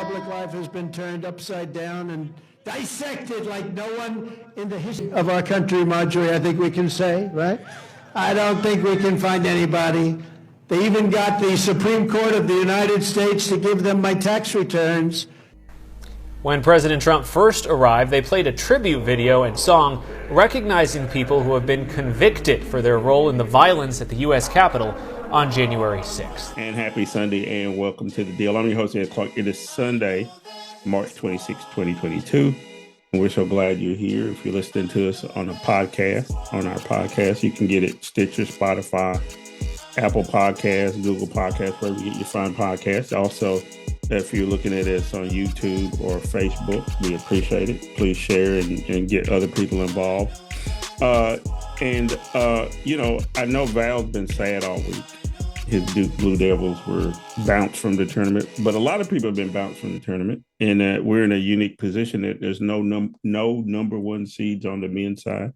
public life has been turned upside down and dissected like no one in the history of our country, Marjorie, I think we can say, right? I don't think we can find anybody. They even got the Supreme Court of the United States to give them my tax returns. When President Trump first arrived, they played a tribute video and song recognizing people who have been convicted for their role in the violence at the U.S. Capitol on January 6th. And happy Sunday and welcome to The Deal. I'm your host, Ed Clark. It is Sunday, March 26, 2022. And we're so glad you're here. If you're listening to us on our podcast, you can get it Stitcher, Spotify, Apple Podcasts, Google Podcasts, wherever you get your fine podcasts. Also, if you're looking at us on YouTube or Facebook, we appreciate it. Please share and get other people involved. I know Val's been sad all week. His Duke Blue Devils were bounced from the tournament, but a lot of people have been bounced from the tournament. And we're in a unique position that there's no number one seeds on the men's side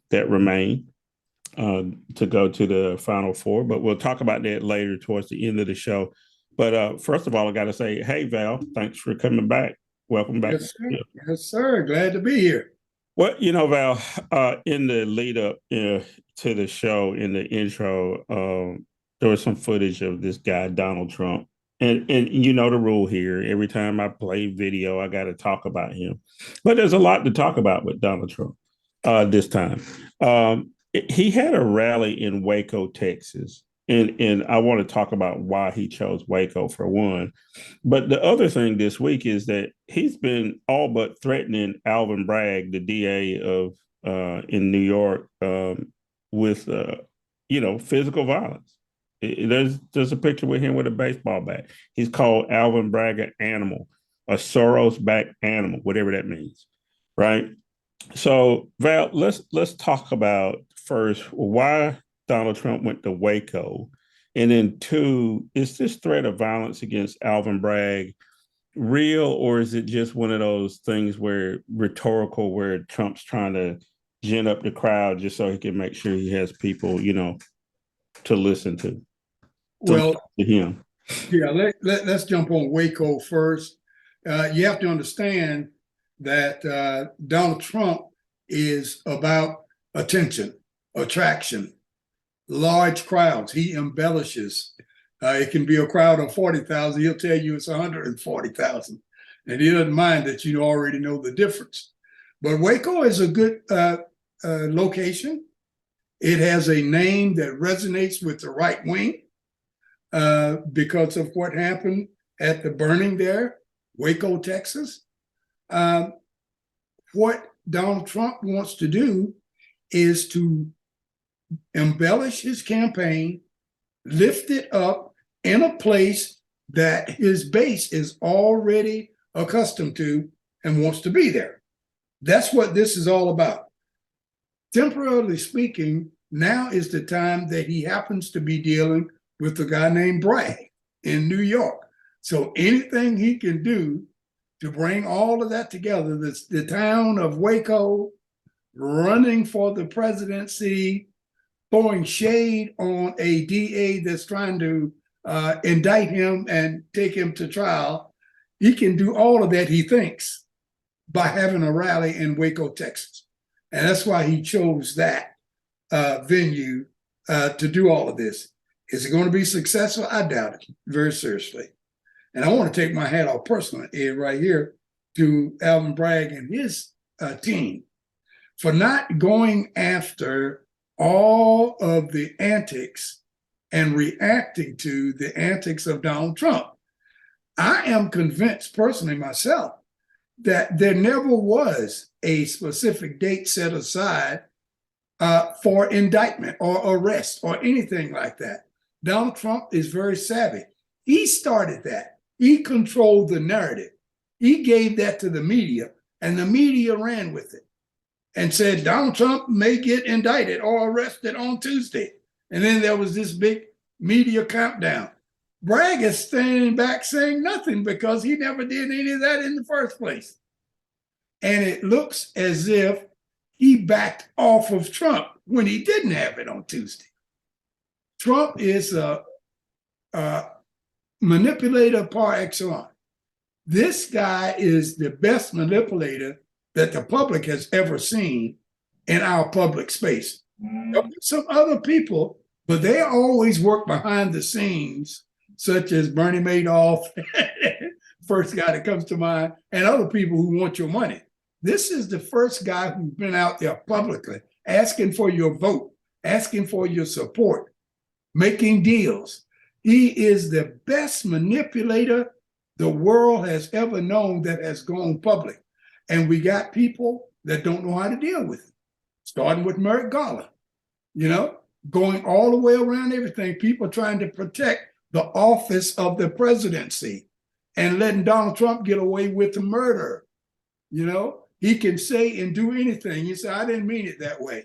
that remain to go to the Final Four. But we'll talk about that later towards the end of the show. But first of all, I got to say, hey, Val, thanks for coming back. Welcome back. Yes, sir. Yes, sir. Glad to be here. Well, Val, in the lead up to the show, in the intro, there was some footage of this guy, Donald Trump. And you know the rule here. Every time I play video, I got to talk about him. But there's a lot to talk about with Donald Trump this time. He had a rally in Waco, Texas. And I want to talk about why he chose Waco, for one. But the other thing this week is that he's been all but threatening Alvin Bragg, the DA of in New York, with physical violence. There's a picture with him with a baseball bat. He's called Alvin Bragg an animal, a Soros-backed animal, whatever that means, right? So Val, let's talk about first why Donald Trump went to Waco. And then two, is this threat of violence against Alvin Bragg real, or is it just one of those things where rhetorical, where Trump's trying to gin up the crowd just so he can make sure he has people, to listen to him? Yeah, let's jump on Waco first. You have to understand that Donald Trump is about attention, attraction, large crowds. He embellishes. It can be a crowd of 40,000. He'll tell you it's 140,000. And he doesn't mind that you already know the difference. But Waco is a good location. It has a name that resonates with the right wing because of what happened at the burning there, Waco, Texas. What Donald Trump wants to do is to embellish his campaign, lift it up in a place that his base is already accustomed to and wants to be there. That's what this is all about. Temporarily speaking, now is the time that he happens to be dealing with a guy named Bragg in New York. So anything he can do to bring all of that together, the town of Waco running for the presidency, throwing shade on a DA that's trying to indict him and take him to trial, he can do all of that, he thinks, by having a rally in Waco, Texas. And that's why he chose that venue to do all of this. Is it going to be successful? I doubt it, very seriously. And I want to take my hat off personally, Ed, right here, to Alvin Bragg and his team for not going after all of the antics and reacting to the antics of Donald Trump. I am convinced personally myself that there never was a specific date set aside for indictment or arrest or anything like that. Donald Trump is very savvy. He started that. He controlled the narrative. He gave that to the media, and the media ran with it and said Donald Trump may get indicted or arrested on Tuesday. And then there was this big media countdown. Bragg is standing back saying nothing because he never did any of that in the first place. And it looks as if he backed off of Trump when he didn't have it on Tuesday. Trump is a manipulator par excellence. This guy is the best manipulator that the public has ever seen in our public space. There'll be some other people, but they always work behind the scenes, such as Bernie Madoff, first guy that comes to mind, and other people who want your money. This is the first guy who's been out there publicly asking for your vote, asking for your support, making deals. He is the best manipulator the world has ever known that has gone public. And we got people that don't know how to deal with it, starting with Merrick Garland, going all the way around everything. People trying to protect the office of the presidency and letting Donald Trump get away with the murder. He can say and do anything. He said, I didn't mean it that way.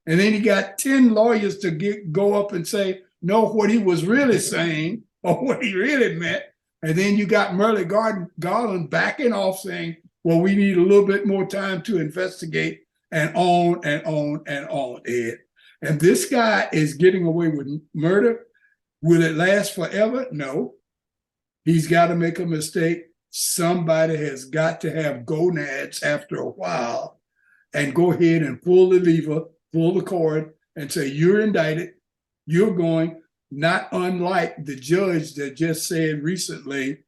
And then he got 10 lawyers to go up and say, no, what he was really saying or what he really meant. And then you got Merrick Garland backing off saying, well, we need a little bit more time to investigate, and on and on and on, Ed. And this guy is getting away with murder. Will it last forever? No. He's got to make a mistake. Somebody has got to have gonads after a while and go ahead and pull the lever, pull the cord, and say, you're indicted. You're going, not unlike the judge that just said recently,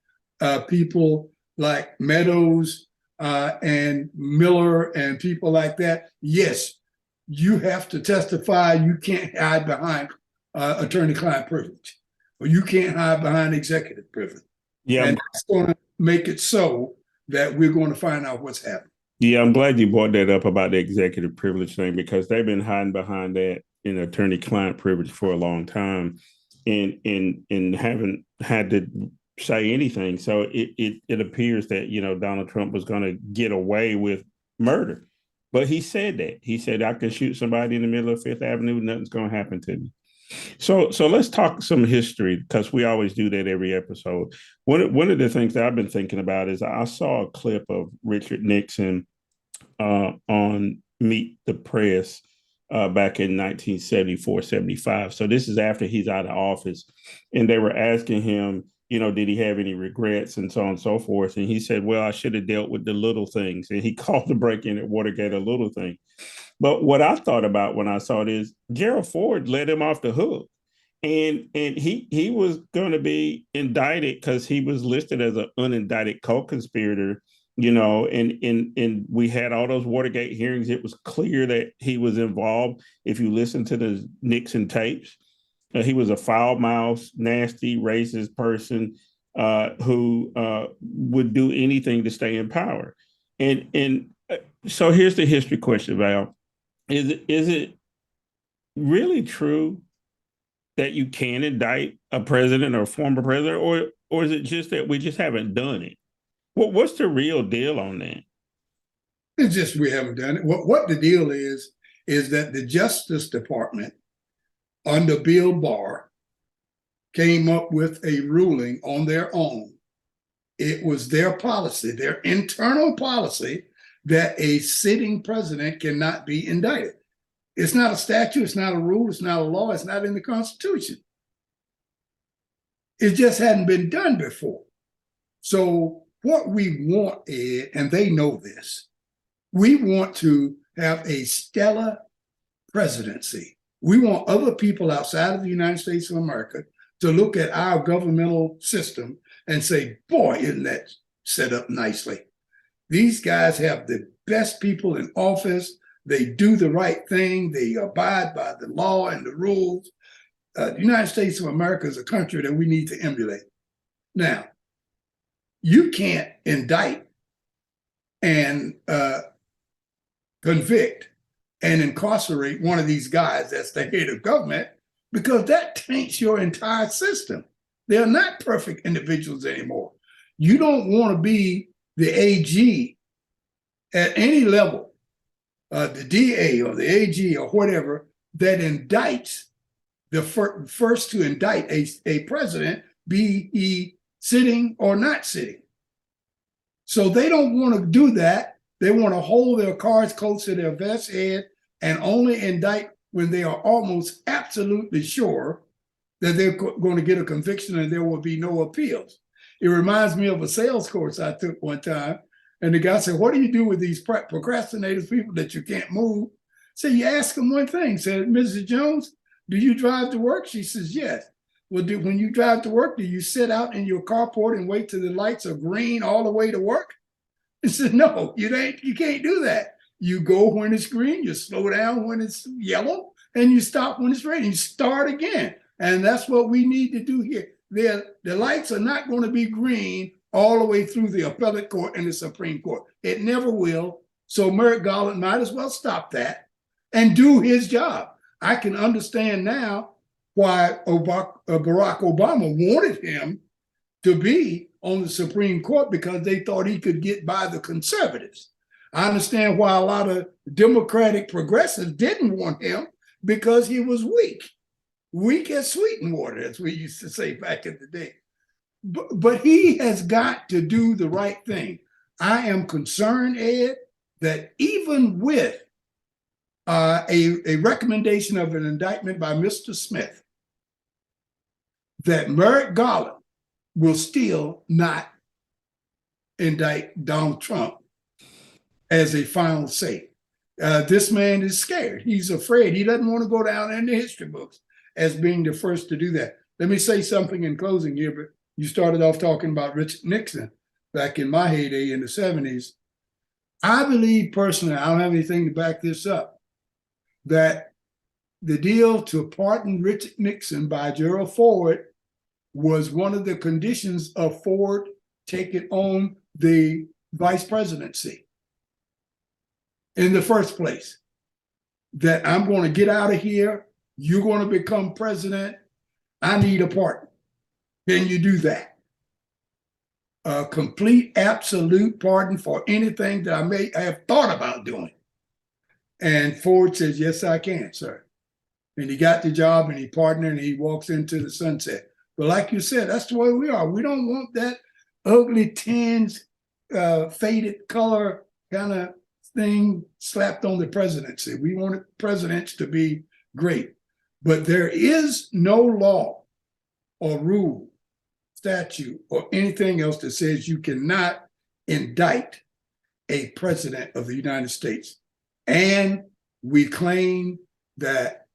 people like Meadows and Miller and people like that, yes, you have to testify. You can't hide behind attorney-client privilege, or you can't hide behind executive privilege. Yeah, and that's going to make it so that we're going to find out what's happening. Yeah, I'm glad you brought that up about the executive privilege thing, because they've been hiding behind that in attorney-client privilege for a long time, and haven't had to say anything. So it appears that Donald Trump was going to get away with murder, but he said that. He said, I can shoot somebody in the middle of Fifth Avenue, nothing's going to happen to me. So let's talk some history, because we always do that every episode. One of the things that I've been thinking about is I saw a clip of Richard Nixon on Meet the Press back in 1974, 75. So this is after he's out of office, and they were asking him, did he have any regrets and so on and so forth? And he said, well, I should have dealt with the little things. And he called the break-in at Watergate a little thing. But what I thought about when I saw it is Gerald Ford let him off the hook. And he was going to be indicted because he was listed as an unindicted co-conspirator, and we had all those Watergate hearings. It was clear that he was involved. If you listen to the Nixon tapes, he was a foul-mouthed, nasty, racist person who would do anything to stay in power. And so here's the history question, Val. Is it really true that you can indict a president or a former president, or is it just that we just haven't done it? What's the real deal on that? It's just we haven't done it. What the deal is that the Justice Department under Bill Barr came up with a ruling on their own. It was their policy, their internal policy, that a sitting president cannot be indicted. It's not a statute, it's not a rule, it's not a law, it's not in the Constitution. It just hadn't been done before. So what we want, Ed, and they know this, we want to have a stellar presidency. We want other people outside of the United States of America to look at our governmental system and say, boy, isn't that set up nicely? These guys have the best people in office. They do the right thing. They abide by the law and the rules. The United States of America is a country that we need to emulate. Now, you can't indict and convict and incarcerate one of these guys that's the head of government, because that taints your entire system. They're not perfect individuals anymore. You don't want to be the AG at any level, the DA or the AG or whatever, that indicts the first to indict a president, be he sitting or not sitting. So they don't want to do that. They want to hold their cards close to their vest head and only indict when they are almost absolutely sure that they're going to get a conviction and there will be no appeals. It reminds me of a sales course I took one time. And the guy said, what do you do with these procrastinators, people that you can't move? So you ask them one thing, said, Mrs. Jones, do you drive to work? She says, yes. Well, when you drive to work, do you sit out in your carport and wait till the lights are green all the way to work? He said, no, you can't do that. You go when it's green, you slow down when it's yellow, and you stop when it's red. You start again. And that's what we need to do here. The lights are not going to be green all the way through the appellate court and the Supreme Court. It never will. So Merrick Garland might as well stop that and do his job. I can understand now why Barack Obama wanted him to be on the Supreme Court, because they thought he could get by the conservatives. I understand why a lot of Democratic progressives didn't want him, because he was weak as Sweetenwater, as we used to say back in the day. But he has got to do the right thing. I am concerned, Ed, that even with a recommendation of an indictment by Mr. Smith, that Merrick Garland will still not indict Donald Trump as a final say. This man is scared. He's afraid. He doesn't want to go down in the history books as being the first to do that. Let me say something in closing here, but you started off talking about Richard Nixon back in my heyday in the 70s. I believe personally, I don't have anything to back this up, that the deal to pardon Richard Nixon by Gerald Ford was one of the conditions of Ford taking on the vice presidency in the first place. That I'm going to get out of here, you're going to become president, I need a pardon. Then you do that. A complete, absolute pardon for anything that I may have thought about doing. And Ford says, yes, I can, sir. And he got the job and he pardoned and he walks into the sunset. But like you said, that's the way we are. We don't want that ugly tinge, faded color kind of thing slapped on the presidency. We want presidents to be great. But there is no law or rule, statute, or anything else that says you cannot indict a president of the United States. And we claim that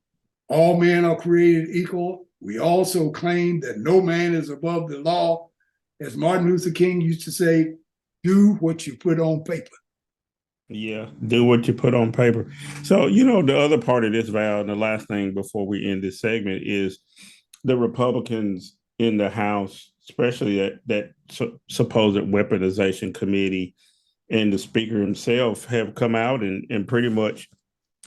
all men are created equal. We also claim that no man is above the law. As Martin Luther King used to say, do what you put on paper. Yeah, do what you put on paper. So, the other part of this, Val, and the last thing before we end this segment is the Republicans in the House, especially that supposed weaponization committee, and the speaker himself have come out and pretty much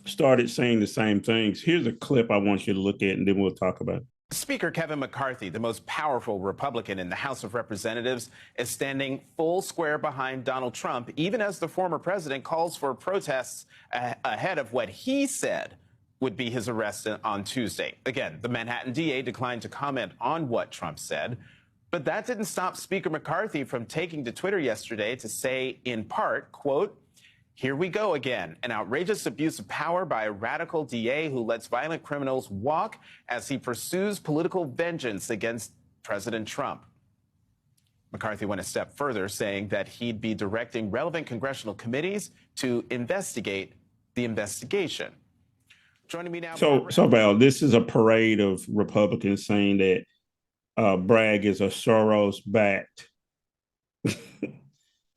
started saying the same things. Here's a clip I want you to look at, and then we'll talk about it. Speaker Kevin McCarthy, the most powerful Republican in the House of Representatives, is standing full square behind Donald Trump, even as the former president calls for protests ahead of what he said would be his arrest on Tuesday. Again, the Manhattan DA declined to comment on what Trump said, but that didn't stop Speaker McCarthy from taking to Twitter yesterday to say, in part, quote, "Here we go again, an outrageous abuse of power by a radical DA who lets violent criminals walk as he pursues political vengeance against President Trump." McCarthy went a step further, saying that he'd be directing relevant congressional committees to investigate the investigation. Joining me now. So Val, this is a parade of Republicans saying that Bragg is a Soros-backed.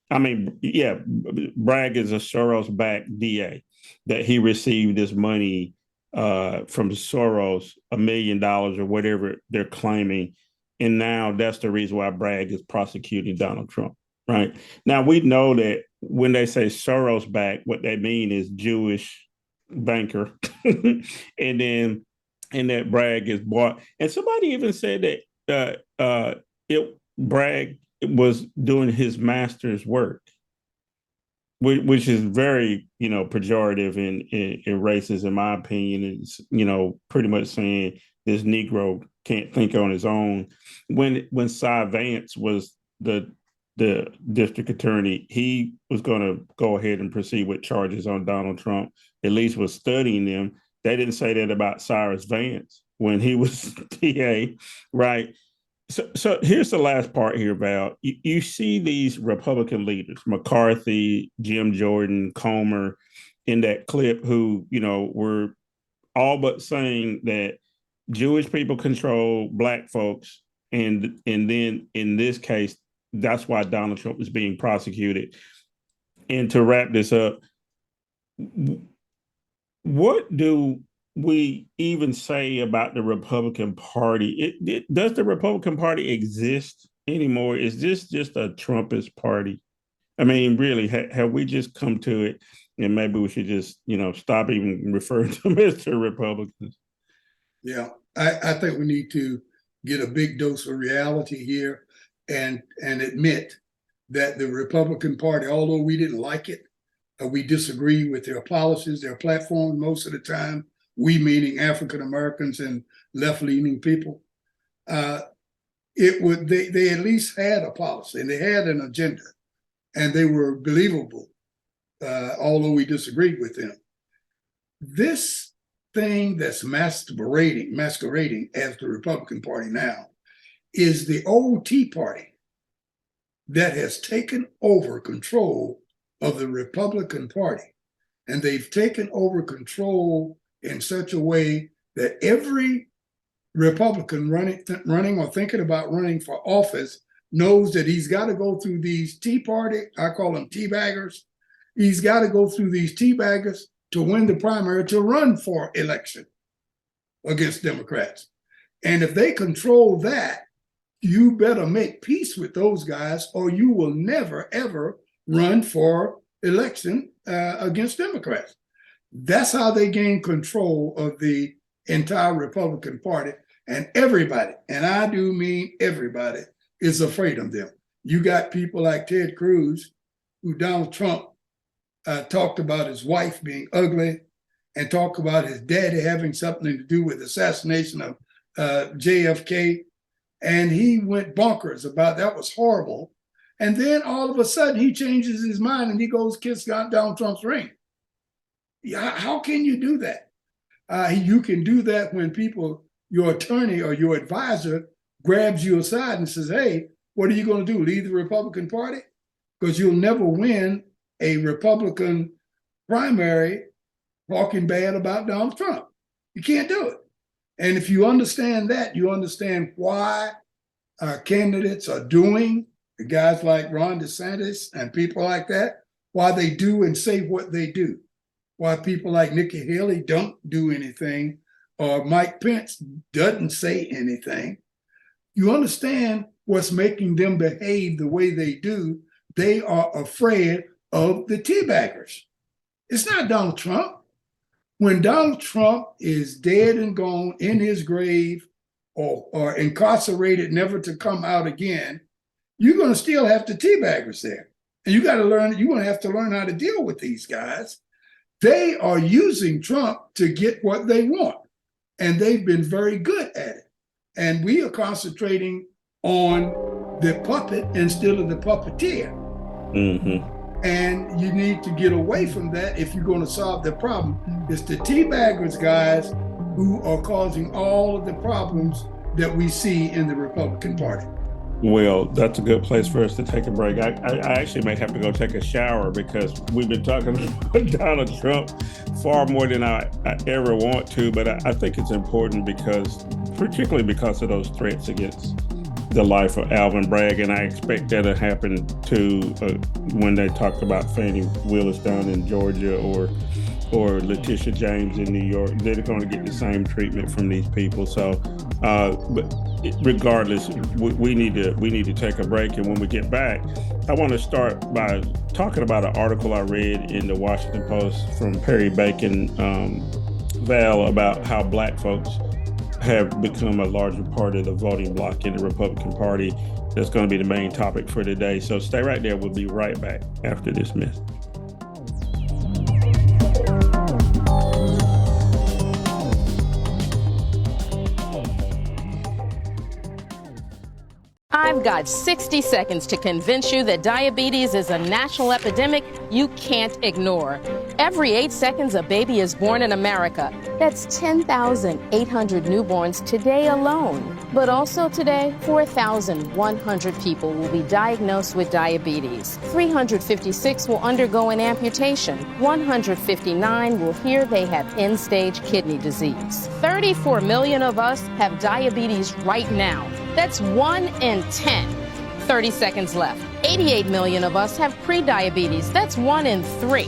I mean, yeah, Bragg is a Soros-backed DA, that he received this money from Soros, $1 million or whatever they're claiming. And now that's the reason why Bragg is prosecuting Donald Trump, right? Now, we know that when they say Soros-backed, what they mean is Jewish banker. and that Bragg is bought. And somebody even said that Bragg was doing his master's work, which is very, pejorative and racist, in my opinion. It's, pretty much saying this Negro can't think on his own. When Cy Vance was the district attorney, he was going to go ahead and proceed with charges on Donald Trump, at least was studying them. They didn't say that about Cyrus Vance when he was DA, right? So here's the last part here, Val. You see these Republican leaders, McCarthy, Jim Jordan, Comer, in that clip, who, were all but saying that Jewish people control Black folks, and then in this case, that's why Donald Trump is being prosecuted. And to wrap this up, what do we even say about the Republican Party? Does the Republican Party exist anymore? Is this just a Trumpist party? I mean, really, have we just come to it, and maybe we should just, stop even referring to them as the Republicans? Yeah, I think we need to get a big dose of reality here and admit that the Republican Party, although we didn't like it, we disagree with their policies, their platform most of the time, we meaning African Americans and left-leaning people. They at least had a policy and they had an agenda, and they were believable, although we disagreed with them. This thing that's masquerading as the Republican Party now is the old Tea Party that has taken over control of the Republican Party. And they've taken over control in such a way that every Republican running or thinking about running for office knows that he's got to go through these Tea Party, I call them teabaggers. He's got to go through these teabaggers to win the primary, to run for election against Democrats. And if they control that, you better make peace with those guys, or you will never, ever run for election against Democrats. That's how they gain control of the entire Republican Party. And everybody, and I do mean everybody, is afraid of them. You got people like Ted Cruz, who Donald Trump talked about his wife being ugly, and talked about his daddy having something to do with the assassination of JFK. And he went bonkers about that was horrible. And then all of a sudden he changes his mind and he goes kiss Donald Trump's ring. How can you do that? You can do that when people, your attorney or your advisor grabs you aside and says, hey, what are you going to do? Leave the Republican Party? Because you'll never win a Republican primary talking bad about Donald Trump. You can't do it. And if you understand that, you understand why candidates are doing, the guys like Ron DeSantis and people like that, why they do and say what they do, why people like Nikki Haley don't do anything, or Mike Pence doesn't say anything. You understand what's making them behave the way they do. They are afraid of the teabaggers. It's not Donald Trump. When Donald Trump is dead and gone in his grave or incarcerated, never to come out again, you're going to still have the teabaggers there. And you're going to have to learn how to deal with these guys. They are using Trump to get what they want. And they've been very good at it. And we are concentrating on the puppet instead of the puppeteer. Mm-hmm. And you need to get away from that if you're going to solve the problem. It's the teabaggers, guys, who are causing all of the problems that we see in the Republican Party. Well, that's a good place for us to take a break. I actually may have to go take a shower because we've been talking about Donald Trump far more than I ever want to. But I think it's important particularly because of those threats against the life of Alvin Bragg, and I expect that'll happen too when they talk about Fani Willis down in Georgia or Letitia James in New York. They're going to get the same treatment from these people. So, but regardless, we need to take a break, and when we get back, I want to start by talking about an article I read in the Washington Post from Perry Bacon, Val, about how Black folks have become a larger part of the voting bloc in the Republican Party. That's going to be the main topic for today. So stay right there. We'll be right back after this message. I've got 60 seconds to convince you that diabetes is a national epidemic you can't ignore. Every 8 seconds, a baby is born in America. That's 10,800 newborns today alone. But also today, 4,100 people will be diagnosed with diabetes. 356 will undergo an amputation. 159 will hear they have end-stage kidney disease. 34 million of us have diabetes right now. That's 1 in 10. 30 seconds left. 88 million of us have prediabetes. That's 1 in 3.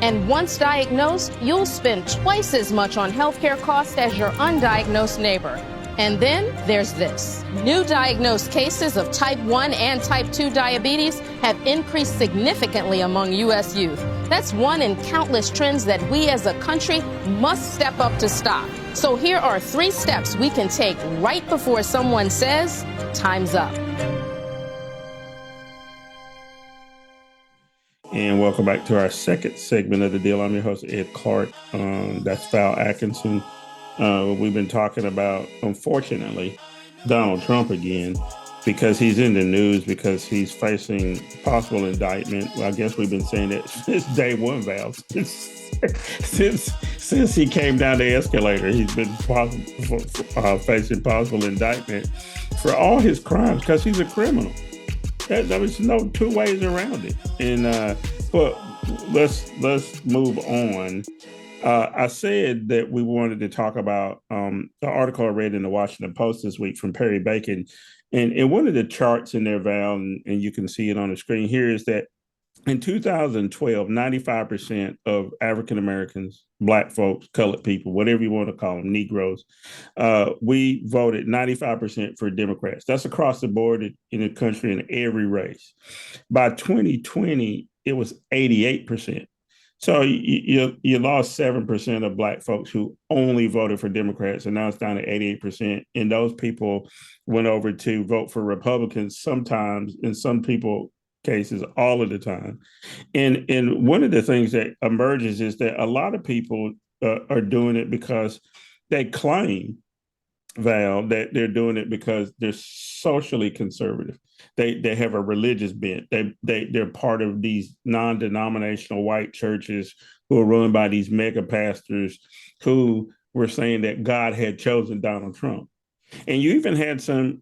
And once diagnosed, you'll spend twice as much on healthcare costs as your undiagnosed neighbor. And then there's this. New diagnosed cases of type 1 and type 2 diabetes have increased significantly among U.S. youth. That's one in countless trends that we as a country must step up to stop. So here are 3 steps we can take right before someone says, time's up. And welcome back to our second segment of the deal. I'm your host, Ed Clark. That's Val Atkinson. We've been talking about, unfortunately, Donald Trump again, because he's in the news, because he's facing possible indictment. Well, I guess we've been saying that since day one, Val. Since he came down the escalator, he's been facing possible indictment for all his crimes, because he's a criminal. There's no 2 ways around it. And but let's move on. I said that we wanted to talk about the article I read in the Washington Post this week from Perry Bacon. And one of the charts in there, Val, and you can see it on the screen here, is that in 2012, 95% of African Americans, Black folks, colored people, whatever you want to call them, Negroes, we voted 95% for Democrats. That's across the board in the country in every race. By 2020, it was 88%. So you lost 7% of Black folks who only voted for Democrats, and now it's down to 88%. And those people went over to vote for Republicans sometimes, in some people cases, all of the time. And one of the things that emerges is that a lot of people are doing it because they claim, Val, that they're doing it because they're socially conservative. They have a religious bent. They're part of these non-denominational white churches who are run by these mega pastors who were saying that God had chosen Donald Trump. And you even had some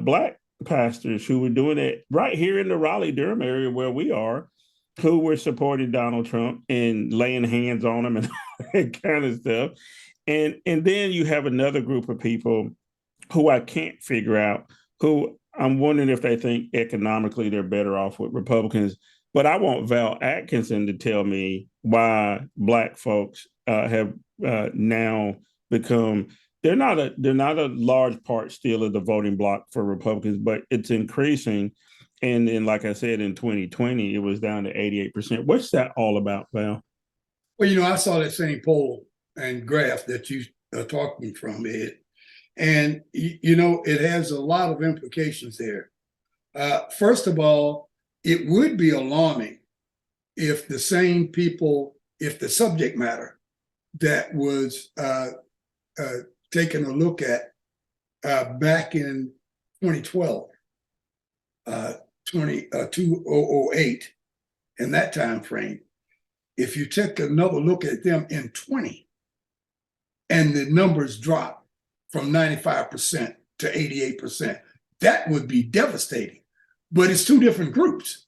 Black pastors who were doing it right here in the Raleigh-Durham area where we are, who were supporting Donald Trump and laying hands on him and that kind of stuff. And then you have another group of people who I can't figure out, who I'm wondering if they think economically they're better off with Republicans. But I want Val Atkinson to tell me why Black folks have now become, they're not a large part still of the voting bloc for Republicans, but it's increasing. And then, like I said, in 2020, it was down to 88%. What's that all about, Val? Well, I saw that same poll and graph that you are talking from, Ed. And, it has a lot of implications there. First of all, it would be alarming if the same people, if the subject matter that was taken a look at back in 2012, 2008, in that time frame, if you take another look at them in 20, and the numbers drop from 95% to 88%, that would be devastating. But it's 2 different groups.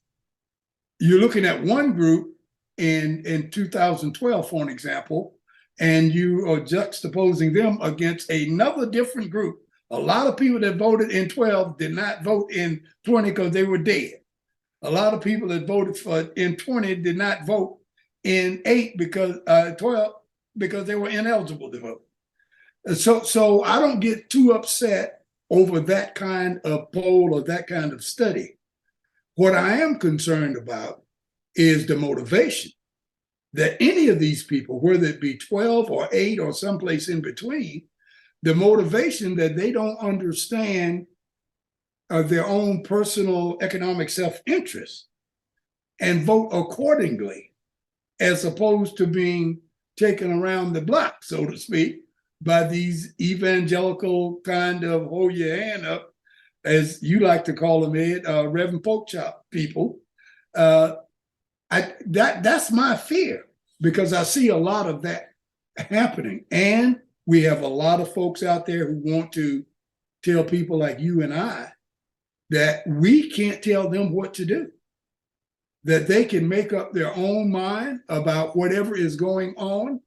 You're looking at one group in 2012, for an example, and you are juxtaposing them against another different group. A lot of people that voted in 12 did not vote in 20 because they were dead. A lot of people that voted in 20 did not vote in 12 because they were ineligible to vote. So I don't get too upset over that kind of poll or that kind of study. What I am concerned about is the motivation that any of these people, whether it be 12 or 8 or someplace in between, the motivation that they don't understand their own personal economic self-interest and vote accordingly, as opposed to being taken around the block, so to speak, by these evangelical kind of hold your hand up, as you like to call them, Ed, Reverend Porkchop people. That's my fear, because I see a lot of that happening. And we have a lot of folks out there who want to tell people like you and I that we can't tell them what to do, that they can make up their own mind about whatever is going on,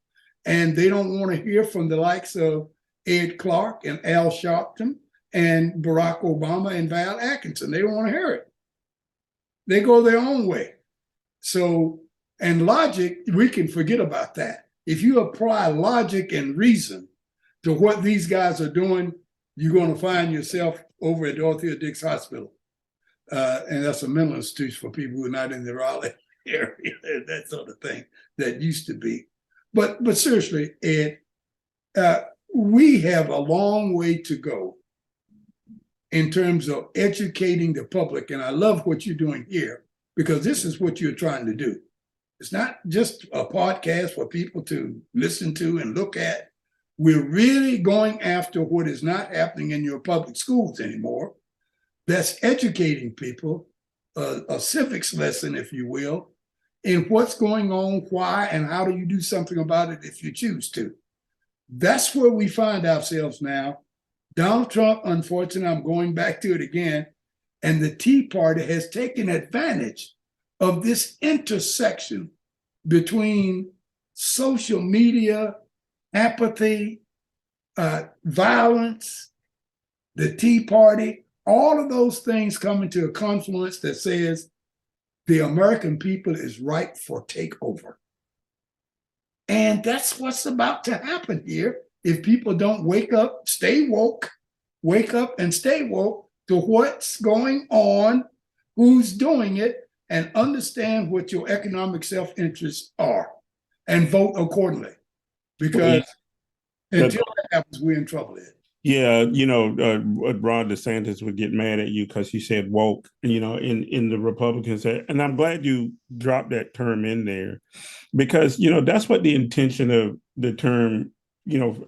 and they don't want to hear from the likes of Ed Clark and Al Sharpton and Barack Obama and Val Atkinson. They don't want to hear it. They go their own way. So, and logic, we can forget about that. If you apply logic and reason to what these guys are doing, you're going to find yourself over at Dorothea Dix Hospital. And that's a mental institution for people who are not in the Raleigh area, that sort of thing that used to be. But seriously, Ed, we have a long way to go in terms of educating the public. And I love what you're doing here, because this is what you're trying to do. It's not just a podcast for people to listen to and look at. We're really going after what is not happening in your public schools anymore. That's educating people, a civics lesson, if you will, in what's going on, why, and how do you do something about it if you choose to. That's where we find ourselves now. Donald Trump, unfortunately, I'm going back to it again, and the Tea Party has taken advantage of this intersection between social media, apathy, violence, the Tea Party, all of those things come into a confluence that says the American people is ripe for takeover. And that's what's about to happen here if people don't wake up, stay woke, wake up and stay woke to what's going on, who's doing it, and understand what your economic self-interests are and vote accordingly. Because until that happens, we're in trouble, Ed. Yeah, Ron DeSantis would get mad at you because you said woke, in the Republicans. And I'm glad you dropped that term in there, because, that's what the intention of the term,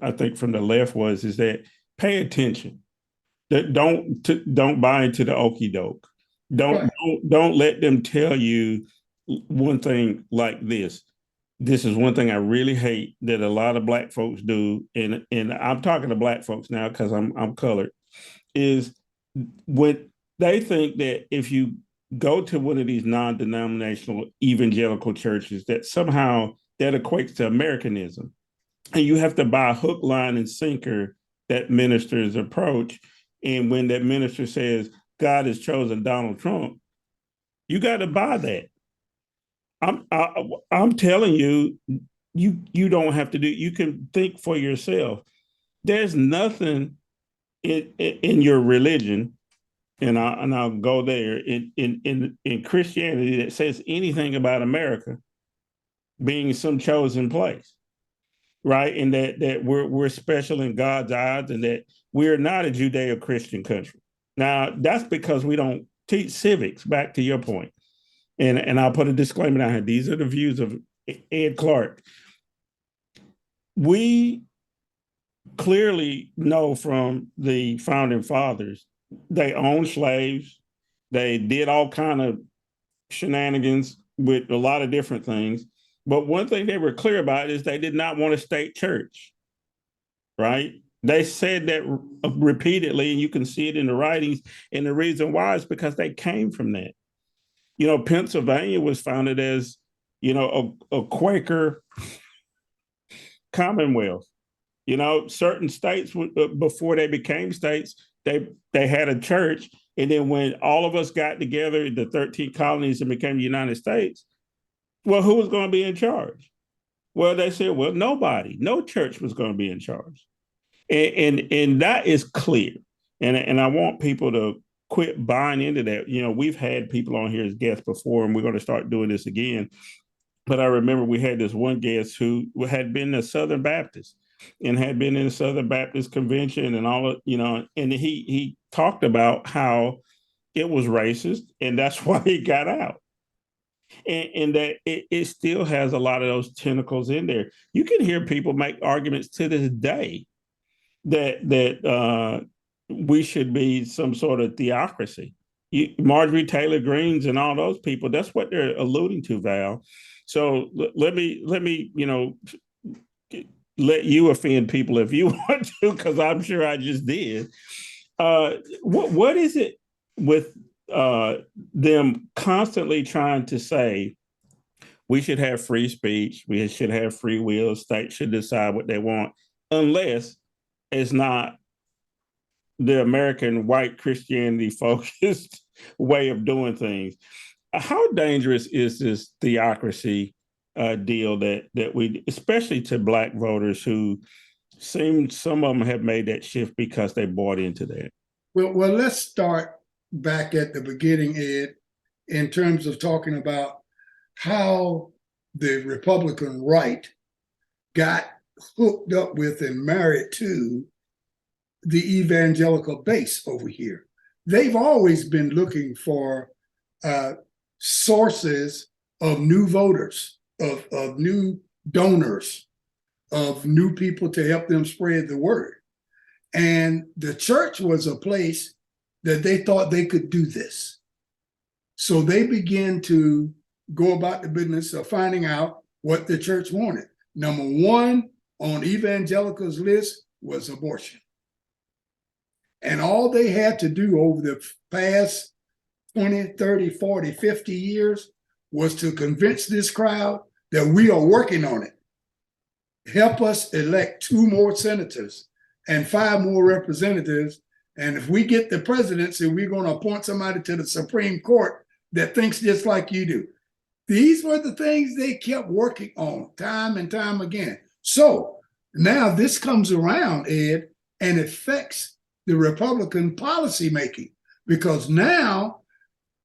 I think from the left is that pay attention. That don't buy into the okie doke. Don't let them tell you one thing like this. This is one thing I really hate that a lot of Black folks do, and I'm talking to Black folks now because I'm colored, is when they think that if you go to one of these non-denominational evangelical churches, that somehow that equates to Americanism, and you have to buy hook, line, and sinker that minister's approach. And when that minister says God has chosen Donald Trump, you got to buy that. I'm telling you, you don't have to do. You can think for yourself. There's nothing in your religion, and I'll go there in Christianity that says anything about America being some chosen place, right? And that we're special in God's eyes, and that we're not a Judeo-Christian country. Now, that's because we don't teach civics. Back to your point. And I'll put a disclaimer down here. These are the views of Ed Clark. We clearly know from the founding fathers, they owned slaves. They did all kind of shenanigans with a lot of different things. But one thing they were clear about is they did not want a state church, right? They said that repeatedly, and you can see it in the writings. And the reason why is because they came from that. Pennsylvania was founded as, a Quaker commonwealth. Certain states, before they became states, they had a church. And then when all of us got together, the 13 colonies, and became the United States, well, who was going to be in charge? Well, they said, well, nobody. No church was going to be in charge. And that is clear. And I want people to quit buying into that. We've had people on here as guests before, and we're going to start doing this again. But I remember we had this one guest who had been a Southern Baptist and had been in the Southern Baptist Convention and all of, and he talked about how it was racist, and that's why he got out. And that it still has a lot of those tentacles in there. You can hear people make arguments to this day that we should be some sort of theocracy. Marjorie Taylor Greene's and all those people, that's what they're alluding to, Val. So let me let you offend people if you want to, because I'm sure I just did. what is it with them constantly trying to say we should have free speech, we should have free will, states should decide what they want, unless it's not the American white Christianity focused way of doing things? How dangerous is this theocracy deal that we, especially to Black voters who some of them have made that shift because they bought into that? Well, let's start back at the beginning, Ed, in terms of talking about how the Republican right got hooked up with and married to the evangelical base over here. They've always been looking for sources of new voters, of new donors, of new people to help them spread the word. And the church was a place that they thought they could do this. So they began to go about the business of finding out what the church wanted. Number one on evangelicals' list was abortion. And all they had to do over the past 20, 30, 40, 50 years was to convince this crowd that we are working on it. Help us elect 2 more senators and 5 more representatives. And if we get the presidency, we're going to appoint somebody to the Supreme Court that thinks just like you do. These were the things they kept working on time and time again. So now this comes around, Ed, and affects the Republican policy making, because now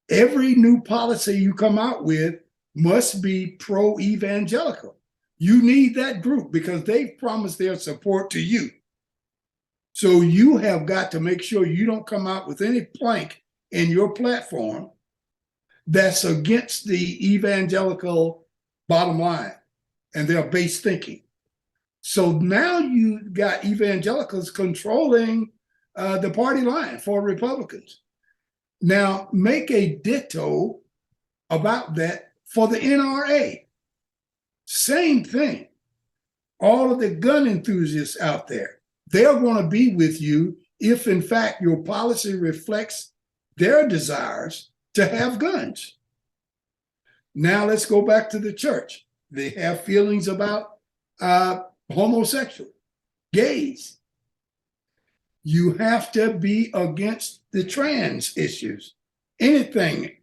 every new policy you come out with must be pro-evangelical. You need that group because they've promised their support to you. So you have got to make sure you don't come out with any plank in your platform that's against the evangelical bottom line and their base thinking. So now you got evangelicals controlling the party line for Republicans. Now make a ditto about that for the NRA. Same thing. All of the gun enthusiasts out there, they're going to be with you if in fact your policy reflects their desires to have guns. Now let's go back to the church. They have feelings about homosexual, gays. You have to be against the trans issues. Anything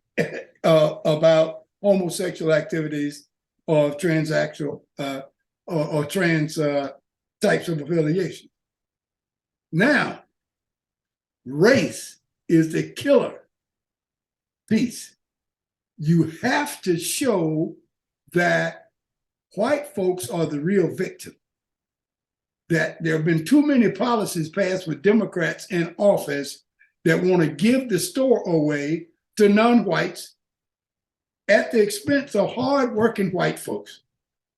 about homosexual activities or transactional or trans types of affiliation. Now, race is the killer piece. You have to show that white folks are the real victim, that there have been too many policies passed with Democrats in office that want to give the store away to non-whites at the expense of hardworking white folks.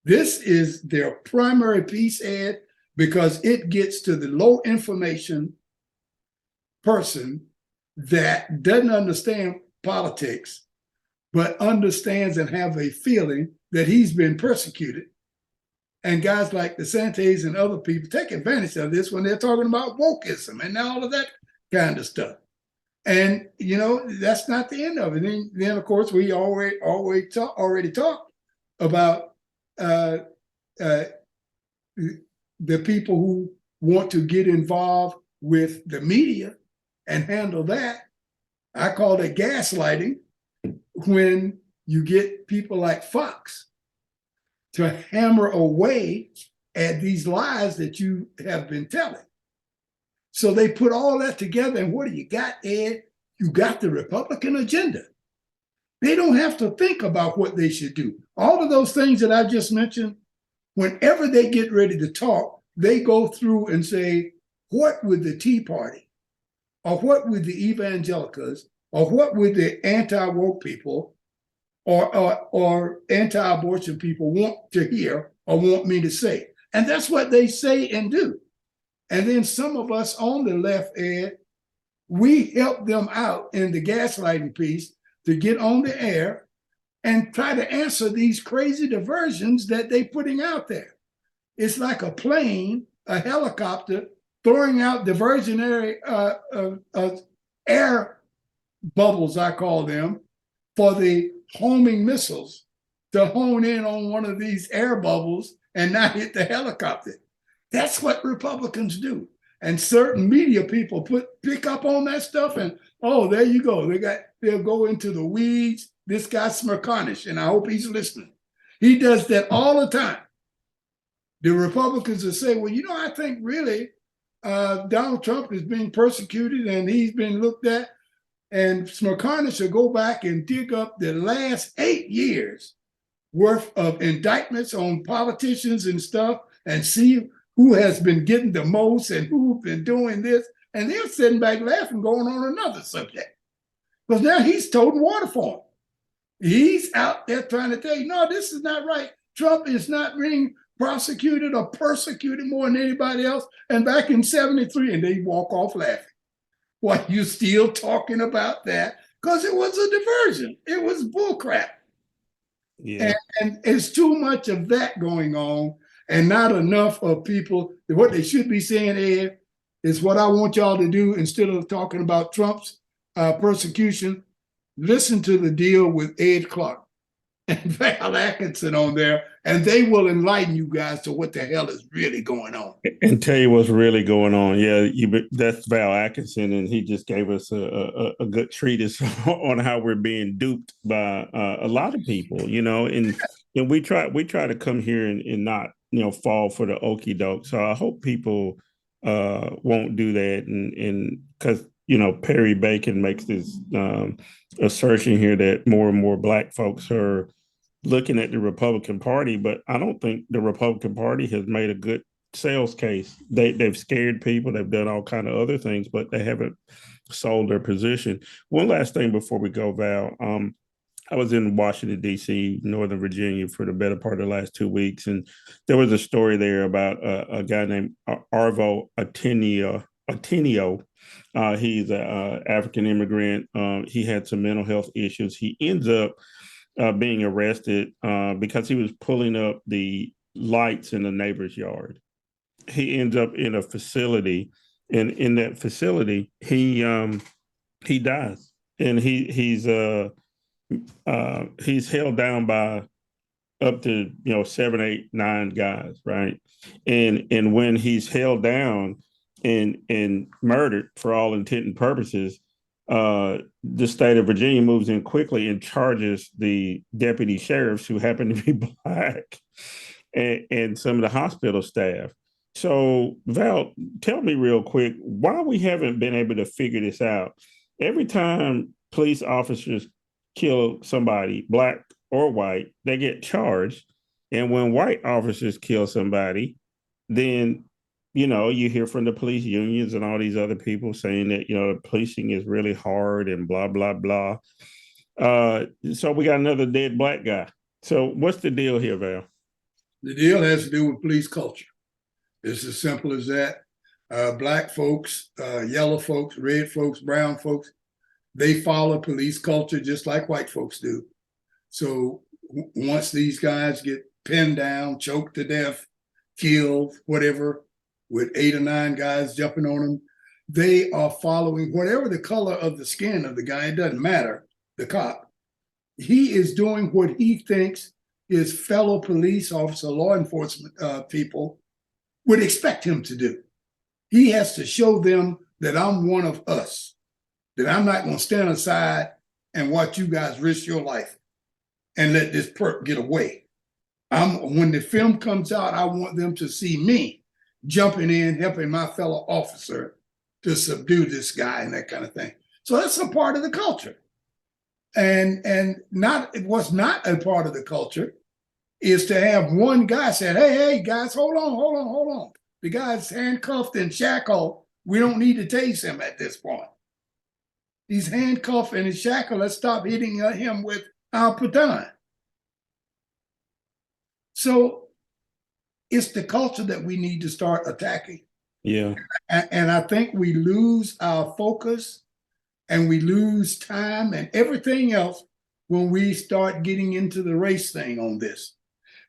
This is their primary piece, Ed, because it gets to the low information person that doesn't understand politics, but understands and have a feeling that he's been persecuted. And guys like DeSantis and other people take advantage of this when they're talking about wokeism and all of that kind of stuff. And, you know, that's not the end of it. And then of course, we already talked about the people who want to get involved with the media and handle that. I call it gaslighting, when you get people like Fox to hammer away at these lies that you have been telling. So they put all that together, and what do you got, Ed? You got the Republican agenda. They don't have to think about what they should do. All of those things that I just mentioned, whenever they get ready to talk, they go through and say, what would the Tea Party, or what would the evangelicals, or what would the anti-woke people or anti-abortion people want to hear or want me to say? And that's what they say and do. And then some of us on the left, Ed, we help them out in the gaslighting piece to get on the air and try to answer these crazy diversions that they're putting out there. It's like a plane, a helicopter throwing out diversionary air bubbles, I call them, for the homing missiles to hone in on one of these air bubbles and not hit the helicopter. That's what Republicans do. And certain media people pick up on that stuff and, oh, there you go. They'll go into the weeds. This guy Smerconish, and I hope he's listening. He does that all the time. The Republicans will say, well, I think really Donald Trump is being persecuted and he's been looked at. And Smerconish will go back and dig up the last 8 years worth of indictments on politicians and stuff and see who has been getting the most and who's been doing this. And they're sitting back laughing, going on another subject. Because now he's toting water for him. He's out there trying to tell you, no, this is not right. Trump is not being prosecuted or persecuted more than anybody else. And back in 73, and they walk off laughing. Why you still talking about that? Because it was a diversion. It was bullcrap. Yeah. And it's too much of that going on and not enough of people. What they should be saying, Ed, is what I want y'all to do instead of talking about Trump's persecution. Listen to the deal with Ed Clark and Val Atkinson on there, and they will enlighten you guys to what the hell is really going on. And tell you what's really going on. Yeah, that's Val Atkinson, and he just gave us a good treatise on how we're being duped by a lot of people, and we try to come here and not, fall for the okie doke. So I hope people won't do that, and because Perry Bacon makes this assertion here that more and more Black folks are looking at the Republican Party, but I don't think the Republican Party has made a good sales case. They've scared people. They've done all kind of other things, but they haven't sold their position. One last thing before we go, Val. I was in Washington, D.C., Northern Virginia for the better part of the last 2 weeks, and there was a story there about a guy named Arvo Ateneo. He's an African immigrant. He had some mental health issues. He ends up being arrested because he was pulling up the lights in the neighbor's yard. He ends up in a facility, and in that facility, he dies, and he's held down by up to 7, 8, 9 guys, right? And when he's held down and murdered for all intent and purposes, the state of Virginia moves in quickly and charges the deputy sheriffs who happen to be Black and some of the hospital staff. So, Val, tell me real quick why we haven't been able to figure this out. Every time police officers kill somebody, Black or white, they get charged. And when white officers kill somebody, then you hear from the police unions and all these other people saying that, policing is really hard and blah, blah, blah. So we got another dead Black guy. So what's the deal here, Val? The deal has to do with police culture. It's as simple as that. Black folks, yellow folks, red folks, brown folks, they follow police culture just like white folks do. So once these guys get pinned down, choked to death, killed, whatever, with 8 or 9 guys jumping on them, they are following whatever the color of the skin of the guy, it doesn't matter, the cop. He is doing what he thinks his fellow police officer, law enforcement people would expect him to do. He has to show them that I'm one of us, that I'm not going to stand aside and watch you guys risk your life and let this perp get away. When the film comes out, I want them to see me jumping in, helping my fellow officer to subdue this guy and that kind of thing. So that's a part of the culture. And what's not a part of the culture is to have one guy say, hey, guys, hold on. The guy's handcuffed and shackled. We don't need to tase him at this point. He's handcuffed and he's shackled. Let's stop hitting him with our baton. So it's the culture that we need to start attacking. Yeah. And I think we lose our focus and we lose time and everything else when we start getting into the race thing on this.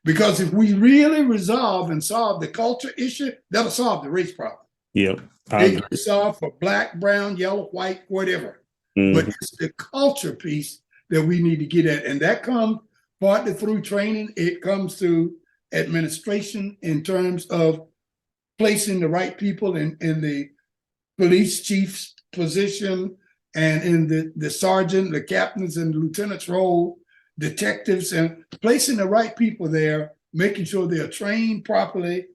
Because if we really resolve and solve the culture issue, that'll solve the race problem. Yep. They get soft for black, brown, yellow, white, whatever. But it's the culture piece that we need to get at. And that comes partly through training. It comes through administration in terms of placing the right people in the police chief's position and in the sergeant, the captains and lieutenants role, detectives, and placing the right people there, making sure they're trained properly,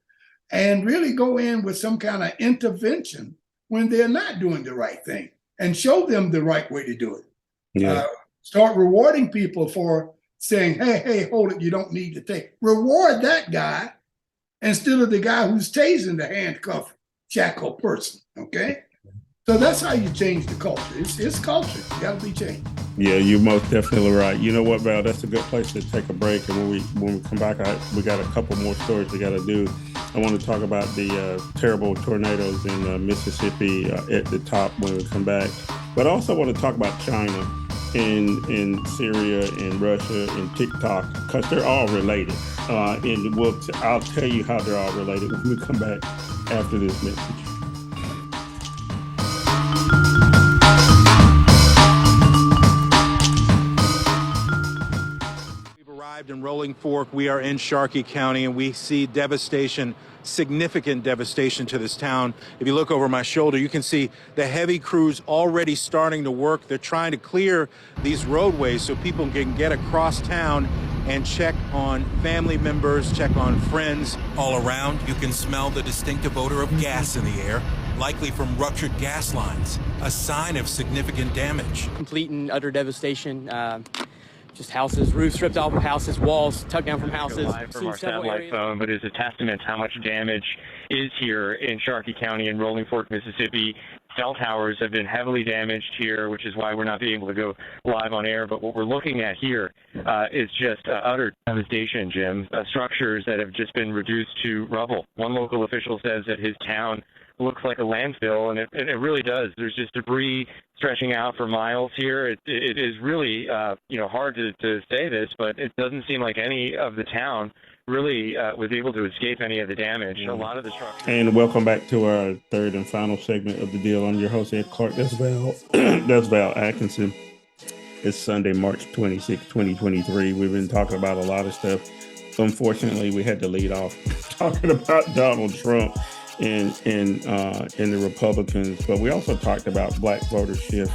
and really go in with some kind of intervention when they're not doing the right thing and show them the right way to do it. Yeah. Start rewarding people for saying, hey, hold it, you don't need to take. Reward that guy instead of the guy who's tasing the handcuffed, shackled person, okay? So that's how you change the culture. It's culture. It's got to be changed. Yeah, you're most definitely right. You know what, Val? That's a good place to take a break. And when we come back, we got a couple more stories we got to do. I want to talk about the terrible tornadoes in Mississippi at the top when we come back. But I also want to talk about China and Syria and Russia and TikTok, because they're all related. And I'll tell you how they're all related when we come back after this message. In Rolling Fork, we are in Sharkey County, and we see devastation, significant devastation to this town. If you look over my shoulder, you can see the heavy crews already starting to work. They're trying to clear these roadways so people can get across town and check on family members, check on friends. All around, you can smell the distinctive odor of gas in the air, likely from ruptured gas lines, a sign of significant damage. Complete and utter devastation. Just houses, roofs ripped off of houses, walls tugged down from houses. Live from our satellite phone, but it's a testament to how much damage is here in Sharkey County and Rolling Fork, Mississippi. Cell towers have been heavily damaged here, which is why we're not being able to go live on air. But what we're looking at here is just utter devastation, Jim. Structures that have just been reduced to rubble. One local official says that his town looks like a landfill, and it really does. There's just debris stretching out for miles here. It is really hard to say this, but it doesn't seem like any of the town really was able to escape any of the damage. A lot of the structures. And welcome back to our third and final segment of the deal. I'm your host, Ed Clark. That's Val. That's Val Atkinson. It's Sunday, March 26, 2023. We've been talking about a lot of stuff. Unfortunately, we had to lead off talking about Donald Trump and the Republicans, but we also talked about black voter shift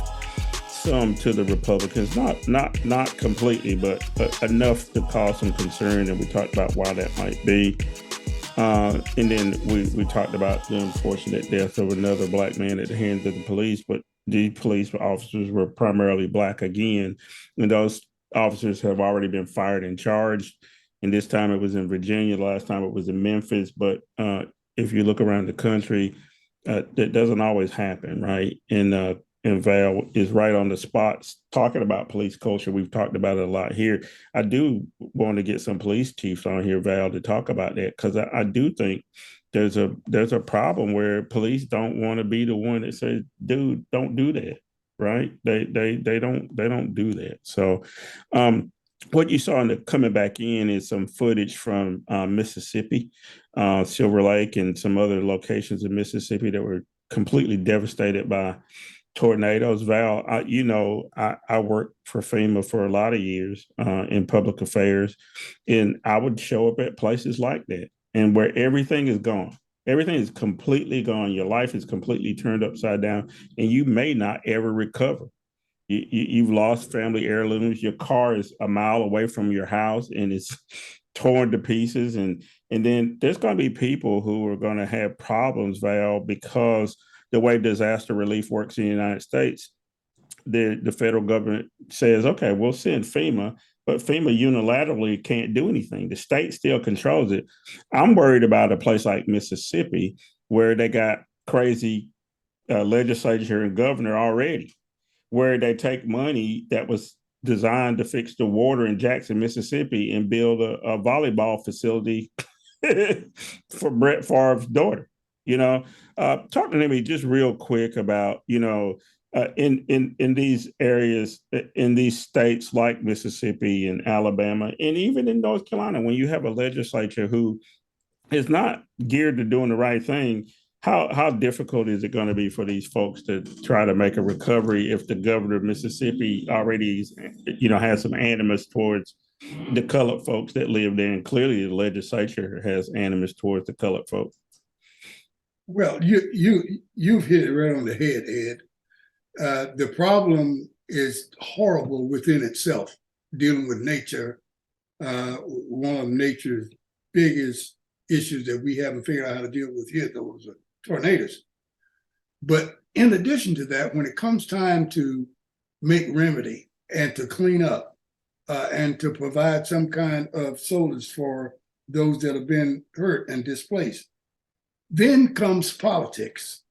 some to the Republicans, not completely, but enough to cause some concern, and we talked about why that might be. And then we talked about the unfortunate death of another black man at the hands of the police, but the police officers were primarily black again, and those officers have already been fired and charged. And this time it was in Virginia. Last time it was in Memphis. But if you look around the country, that doesn't always happen, right? And Val is right on the spot talking about police culture. We've talked about it a lot here. I do want to get some police chiefs on here, Val, to talk about that, because I do think there's a problem where police don't want to be the one that says, dude, don't do that, right? They don't do that. So what you saw in the coming back in is some footage from Mississippi, Silver Lake, and some other locations in Mississippi that were completely devastated by tornadoes. Val, I worked for FEMA for a lot of years in public affairs, and I would show up at places like that, and where everything is gone. Everything is completely gone. Your life is completely turned upside down, and you may not ever recover. You've lost family heirlooms. Your car is a mile away from your house and it's torn to pieces. And then there's going to be people who are going to have problems, Val, because the way disaster relief works in the United States, the federal government says, okay, we'll send FEMA, but FEMA unilaterally can't do anything. The state still controls it. I'm worried about a place like Mississippi where they got crazy legislature and governor already, where they take money that was designed to fix the water in Jackson, Mississippi, and build a volleyball facility for Brett Favre's daughter. Talk to me just real quick about, in these areas, in these states like Mississippi and Alabama, and even in North Carolina, when you have a legislature who is not geared to doing the right thing, how difficult is it going to be for these folks to try to make a recovery if the governor of Mississippi already, has some animus towards the colored folks that live there, and clearly the legislature has animus towards the colored folks? Well, you've hit it right on the head, Ed. The problem is horrible within itself, dealing with nature. One of nature's biggest issues that we haven't figured out how to deal with yet, those are tornadoes. But in addition to that, when it comes time to make remedy and to clean up and to provide some kind of solace for those that have been hurt and displaced, then comes politics,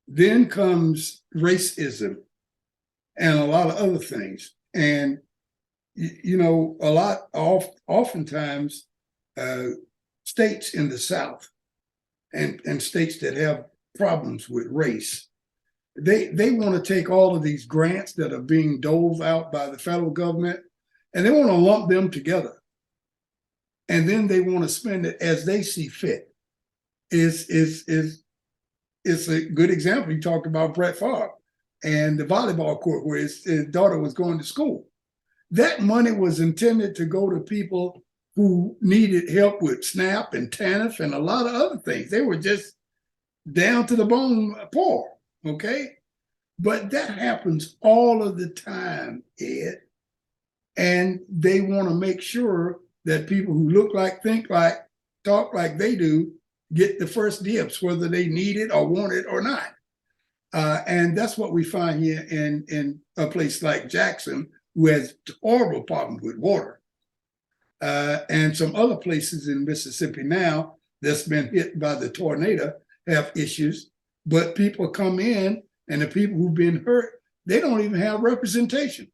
then comes racism, and a lot of other things. And oftentimes states in the South and states that have problems with race, they want to take all of these grants that are being doled out by the federal government, and they want to lump them together. And then they want to spend it as they see fit. Is a good example. You talked about Brett Favre and the volleyball court where his daughter was going to school. That money was intended to go to people who needed help with SNAP and TANF and a lot of other things. They were just down to the bone poor, okay? But that happens all of the time, Ed. And they want to make sure that people who look like, think like, talk like they do get the first dibs, whether they need it or want it or not. And that's what we find here in a place like Jackson, who has horrible problems with water. And some other places in Mississippi now that's been hit by the tornado have issues, but people come in and the people who've been hurt, they don't even have representation,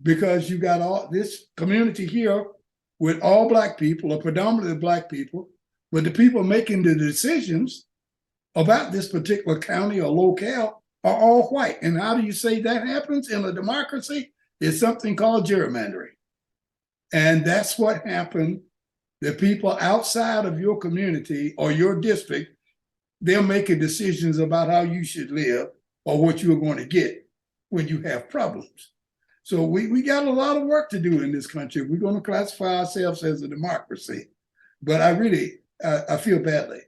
because you got all this community here with all Black people or predominantly Black people, but the people making the decisions about this particular county or locale are all white. And how do you say that happens in a democracy? It's something called gerrymandering. And that's what happened. The people outside of your community or your district, they're making decisions about how you should live or what you're going to get when you have problems. So we got a lot of work to do in this country. We're going to classify ourselves as a democracy. But I feel badly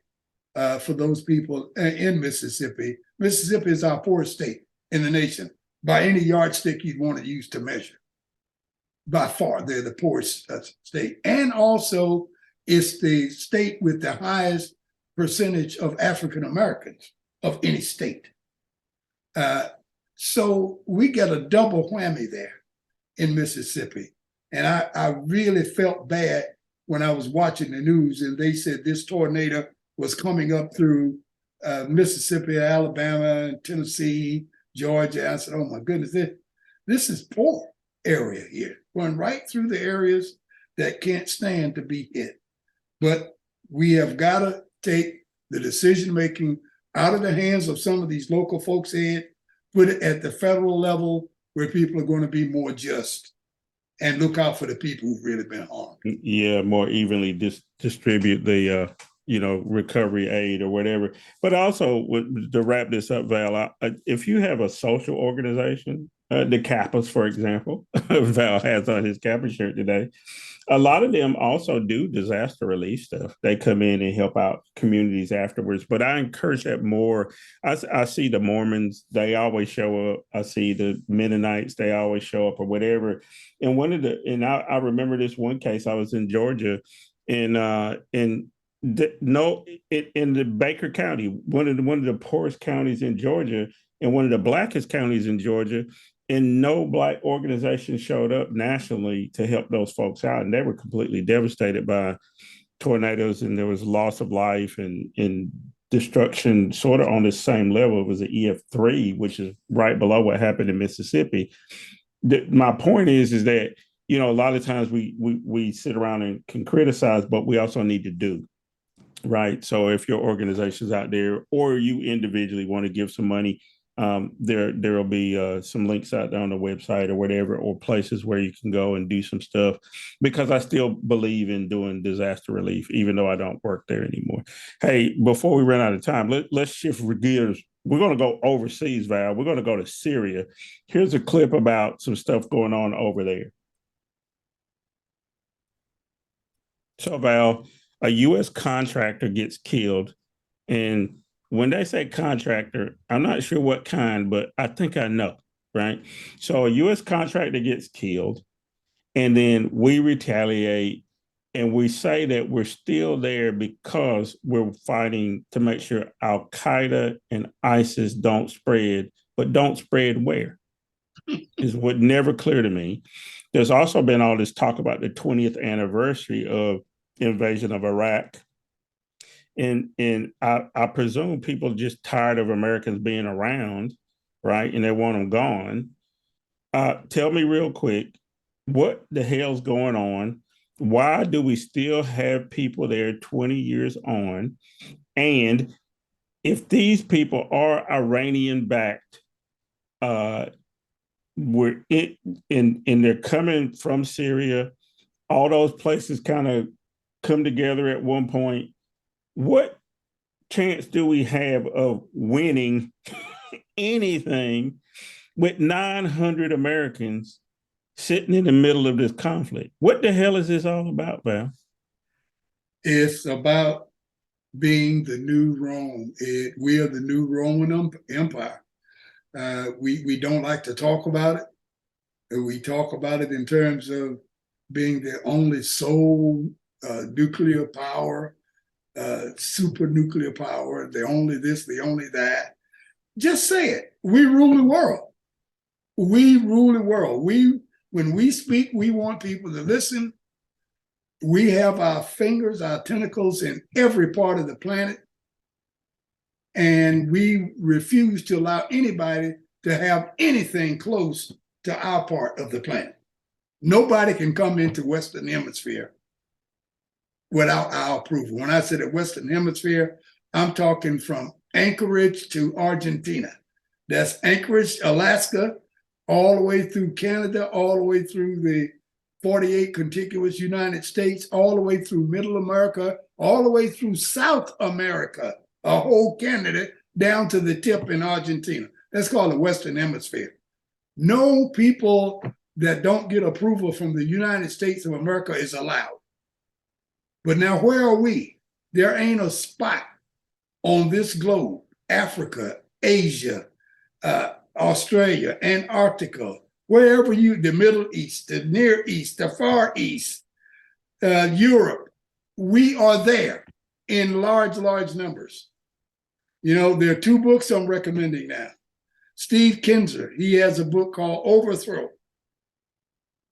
for those people in Mississippi. Mississippi is our poorest state in the nation by any yardstick you'd want to use to measure. By far, they're the poorest state. And also, it's the state with the highest percentage of African Americans of any state. So we get a double whammy there in Mississippi. And I really felt bad when I was watching the news and they said this tornado was coming up through Mississippi, Alabama, Tennessee, Georgia. I said, oh my goodness, this is poor area here, going right through the areas that can't stand to be hit. But we have got to take the decision-making out of the hands of some of these local folks and put it at the federal level where people are going to be more just and look out for the people who've really been harmed. Yeah, more evenly distribute the recovery aid or whatever. But also, to wrap this up, Val, if you have a social organization, the Kappas, for example, Val has on his Kappa shirt today, a lot of them also do disaster relief stuff. They come in and help out communities afterwards. But I encourage that more. I see the Mormons, they always show up. I see the Mennonites, they always show up or whatever. And I remember this one case. I was in Georgia, in the Baker County, one of the poorest counties in Georgia, and one of the blackest counties in Georgia. And no Black organization showed up nationally to help those folks out. And they were completely devastated by tornadoes, and there was loss of life and destruction sort of on the same level. It was an EF3, which is right below what happened in Mississippi. My point is that, a lot of times we sit around and can criticize, but we also need to do. Right. So if your organization's out there or you individually want to give some money, There will be some links out there on the website or whatever, or places where you can go and do some stuff, because I still believe in doing disaster relief, even though I don't work there anymore. Hey, before we run out of time, let's shift gears. We're going to go overseas, Val. We're going to go to Syria. Here's a clip about some stuff going on over there. So, Val, a U.S. contractor gets killed, and when they say contractor, I'm not sure what kind, but I think I know, right? So a U.S. contractor gets killed, and then we retaliate, and we say that we're still there because we're fighting to make sure Al-Qaeda and ISIS don't spread, but don't spread where? Is what never clear to me. There's also been all this talk about the 20th anniversary of invasion of Iraq. And I presume people are just tired of Americans being around, right? And they want them gone. Tell me real quick, what the hell's going on? Why do we still have people there 20 years on? And if these people are Iranian-backed, and they're coming from Syria, all those places kind of come together at one point. What chance do we have of winning anything with 900 Americans sitting in the middle of this conflict? What the hell is this all about, Val? It's about being the new Rome. We are the new Roman Empire. We don't like to talk about it. We talk about it in terms of being the only sole nuclear power, super nuclear power, the only this, the only that. Just say it. We rule the world. We rule the world. When we speak, we want people to listen. We have our fingers, our tentacles in every part of the planet. And we refuse to allow anybody to have anything close to our part of the planet. Nobody can come into Western Hemisphere without our approval. When I say the Western Hemisphere, I'm talking from Anchorage to Argentina. That's Anchorage, Alaska, all the way through Canada, all the way through the 48 contiguous United States, all the way through Middle America, all the way through South America, a whole Canada, down to the tip in Argentina. That's called the Western Hemisphere. No people that don't get approval from the United States of America is allowed. But now, where are we? There ain't a spot on this globe, Africa, Asia, Australia, Antarctica, wherever the Middle East, the Near East, the Far East, Europe, we are there in large, large numbers. You know, there are two books I'm recommending now. Steve Kinzer, he has a book called Overthrow.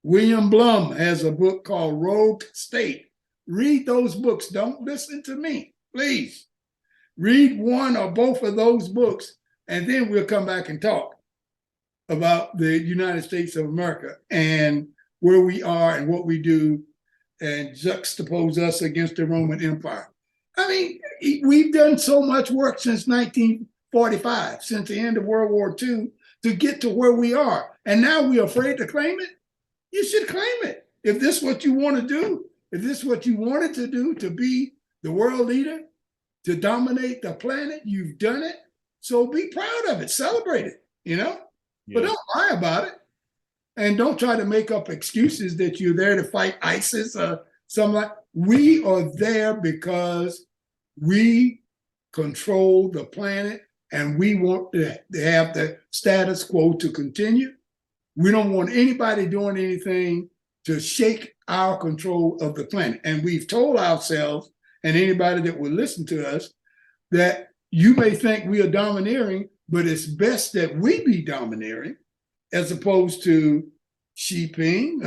William Blum has a book called Rogue State. Read those books. Don't listen to me, please. Read one or both of those books, and then we'll come back and talk about the United States of America and where we are and what we do, and juxtapose us against the Roman Empire. I mean, we've done so much work since 1945, since the end of World War II, to get to where we are. And now we're afraid to claim it? You should claim it. If this is what you want to do, if this is what you wanted to do, to be the world leader, to dominate the planet, you've done it. So be proud of it, celebrate it, you know? Yeah. But don't lie about it. And don't try to make up excuses that you're there to fight ISIS or something like that. We are there because we control the planet and we want to have the status quo to continue. We don't want anybody doing anything to shake our control of the planet. And we've told ourselves, and anybody that will listen to us, that you may think we are domineering, but it's best that we be domineering as opposed to Xi Jinping,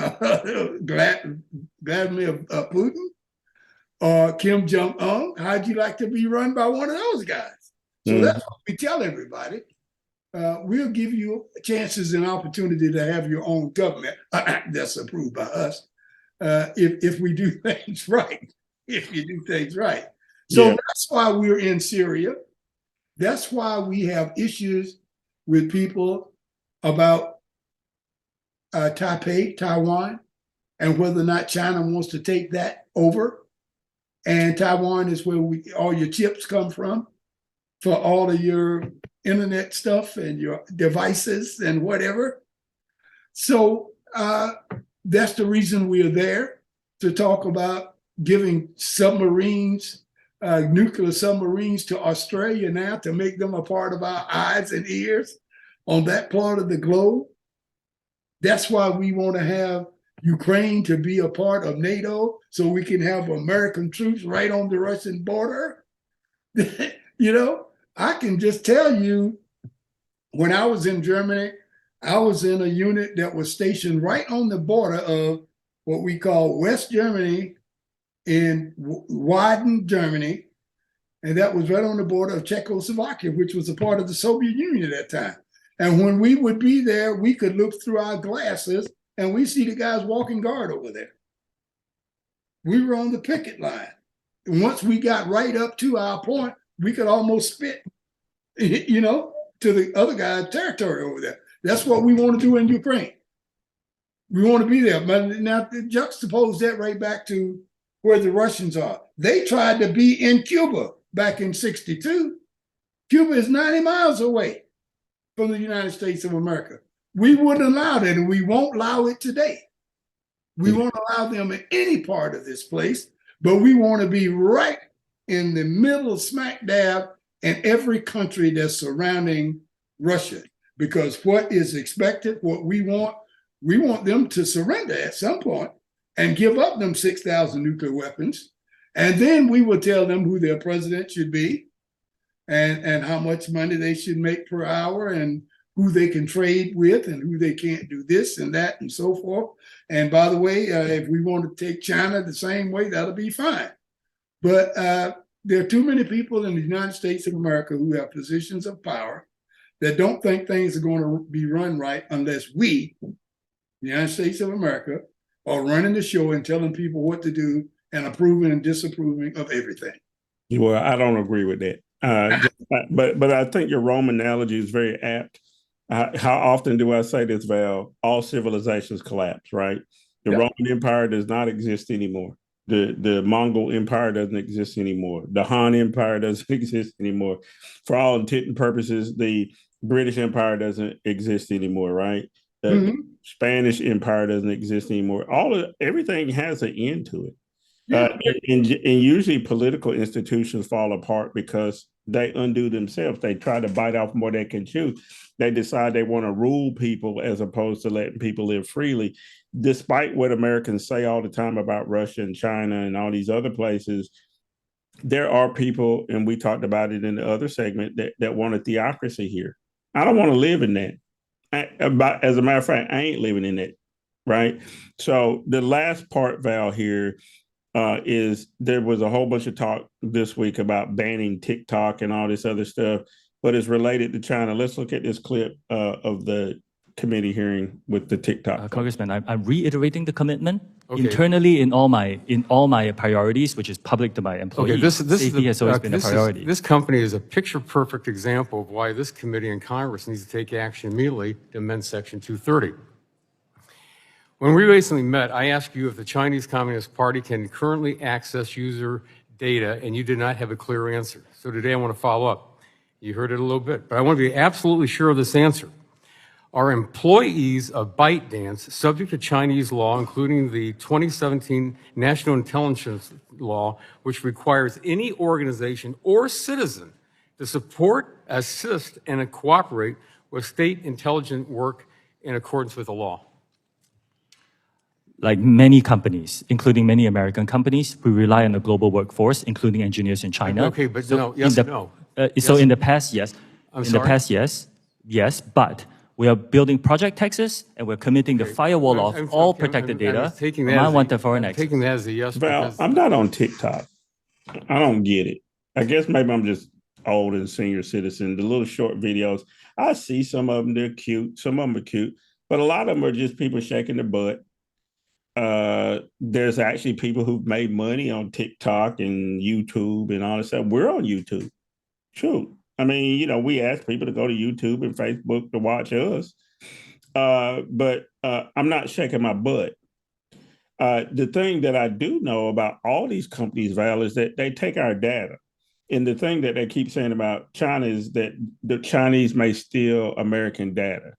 Vladimir Putin, or Kim Jong-un. How'd you like to be run by one of those guys? So that's what we tell everybody. We'll give you chances and opportunity to have your own government that's approved by us if we do things right. If you do things right. So that's why we're in Syria. That's why we have issues with people about Taipei, Taiwan, and whether or not China wants to take that over. And Taiwan is where all your chips come from for all of your internet stuff and your devices and whatever. So that's the reason we are there, to talk about giving submarines, nuclear submarines to Australia now, to make them a part of our eyes and ears on that part of the globe. That's why we want to have Ukraine to be a part of NATO, so we can have American troops right on the Russian border. You know, I can just tell you, when I was in Germany, I was in a unit that was stationed right on the border of what we call West Germany in Weiden, Germany. And that was right on the border of Czechoslovakia, which was a part of the Soviet Union at that time. And when we would be there, we could look through our glasses and we see the guys walking guard over there. We were on the picket line. And once we got right up to our point, we could almost spit, you know, to the other guy's territory over there. That's what we want to do in Ukraine. We want to be there. But now juxtapose that right back to where the Russians are. They tried to be in Cuba back in '62. Cuba is 90 miles away from the United States of America. We wouldn't allow that, and we won't allow it today. We won't allow them in any part of this place, but we want to be right in the middle, smack dab, in every country that's surrounding Russia. Because what is expected, what we want them to surrender at some point and give up them 6,000 nuclear weapons. And then we will tell them who their president should be and how much money they should make per hour and who they can trade with and who they can't do this and that and so forth. And by the way, if we want to take China the same way, that'll be fine. But there are too many people in the United States of America who have positions of power that don't think things are going to be run right unless we, the United States of America, are running the show and telling people what to do and approving and disapproving of everything. Well, I don't agree with that. But I think your Rome analogy is very apt. How often do I say this, Val? All civilizations collapse, right? The Roman Empire does not exist anymore. The Mongol Empire doesn't exist anymore. The Han Empire doesn't exist anymore. For all intent and purposes, the British Empire doesn't exist anymore, right? The Spanish Empire doesn't exist anymore. Everything has an end to it. And usually political institutions fall apart because they undo themselves. They try to bite off more they can chew. They decide they want to rule people as opposed to letting people live freely. Despite what Americans say all the time about Russia and China and all these other places, there are people, and we talked about it in the other segment, that want a theocracy here. I don't want to live in that. As a matter of fact, I ain't living in that, right? So the last part, Val, here is there was a whole bunch of talk this week about banning TikTok and all this other stuff, but it's related to China. Let's look at this clip of the committee hearing with the TikTok. Congressman, I'm reiterating the commitment internally in all my priorities, which is public to my employees. Safety has always been a priority. This company is a picture-perfect example of why this committee and Congress needs to take action immediately to amend Section 230. When we recently met, I asked you if the Chinese Communist Party can currently access user data, and you did not have a clear answer. So today I want to follow up. You heard it a little bit, but I want to be absolutely sure of this answer. Are employees of ByteDance subject to Chinese law, including the 2017 National Intelligence Law, which requires any organization or citizen to support, assist, and cooperate with state intelligence work in accordance with the law? Like many companies, including many American companies, we rely on a global workforce, including engineers in China. Okay, but so no, yes, no. So in the past, yes. The past, yes, but we are building Project Texas, and we're committing the firewall of all protected data. I want the foreign access. Taking that as a yes. Val, I'm not on TikTok. I don't get it. I guess maybe I'm just old and senior citizen. The little short videos, I see some of them, they're cute. Some of them are cute, but a lot of them are just people shaking their butt. There's actually people who've made money on TikTok and YouTube and all this stuff. We're on YouTube. True. I mean, we ask people to go to YouTube and Facebook to watch us, but I'm not shaking my butt. The thing that I do know about all these companies, Val, is that they take our data. And the thing that they keep saying about China is that the Chinese may steal American data.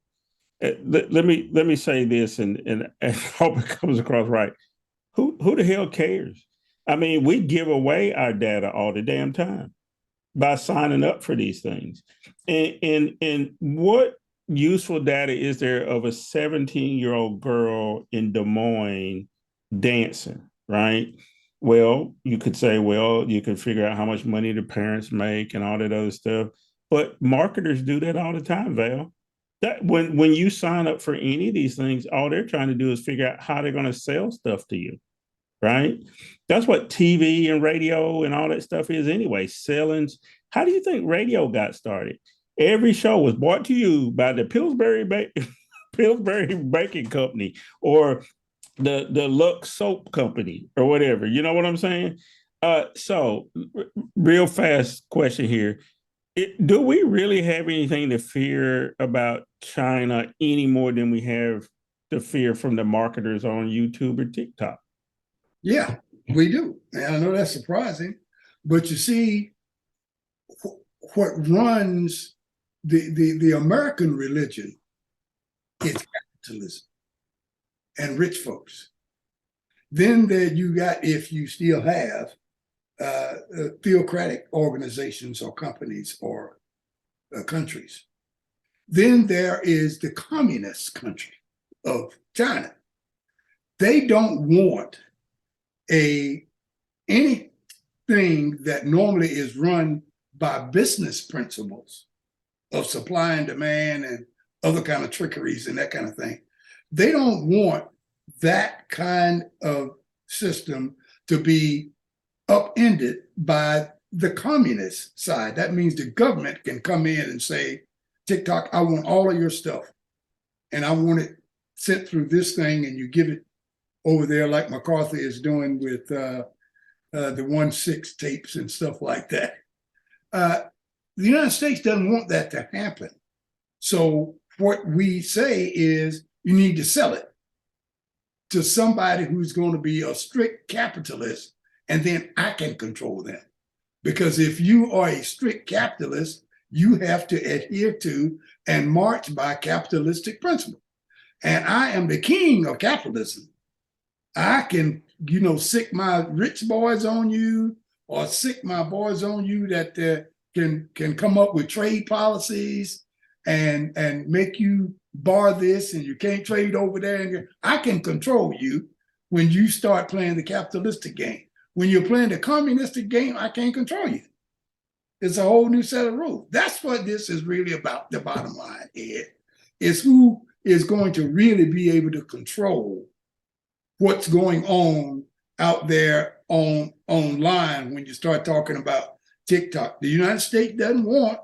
Let me say this and hope it comes across right. Who the hell cares? I mean, we give away our data all the damn time by signing up for these things. And what useful data is there of a 17-year-old girl in Des Moines dancing, right? Well, you could say, you can figure out how much money the parents make and all that other stuff. But marketers do that all the time, Val. That when you sign up for any of these things, all they're trying to do is figure out how they're going to sell stuff to you, right? That's what TV and radio and all that stuff is anyway, selling. How do you think radio got started? Every show was brought to you by the Pillsbury Baking Company or the Lux Soap Company or whatever. You know what I'm saying? So real fast question here. Do we really have anything to fear about China any more than we have to fear from the marketers on YouTube or TikTok? Yeah, we do. And I know that's surprising, but you see, what runs the American religion is capitalism and rich folks. Then there you got, if you still have theocratic organizations or companies or countries. Then there is the communist country of China. They don't want anything that normally is run by business principles of supply and demand and other kind of trickeries and that kind of thing. They don't want that kind of system to be upended by the communist side. That means the government can come in and say, TikTok, I want all of your stuff and I want it sent through this thing, and you give it over there like McCarthy is doing with the 1/6 tapes and stuff like that. The United States doesn't want that to happen. So what we say is you need to sell it to somebody who's going to be a strict capitalist, and then I can control them. Because if you are a strict capitalist, you have to adhere to and march by capitalistic principle. And I am the king of capitalism. I can, sick my rich boys on you, or sick my boys on you that can come up with trade policies and make you bar this, and you can't trade over there. And I can control you when you start playing the capitalistic game. When you're playing the communistic game, I can't control you. It's a whole new set of rules. That's what this is really about. The bottom line, Ed, is who is going to really be able to control what's going on out there online when you start talking about TikTok. The United States doesn't want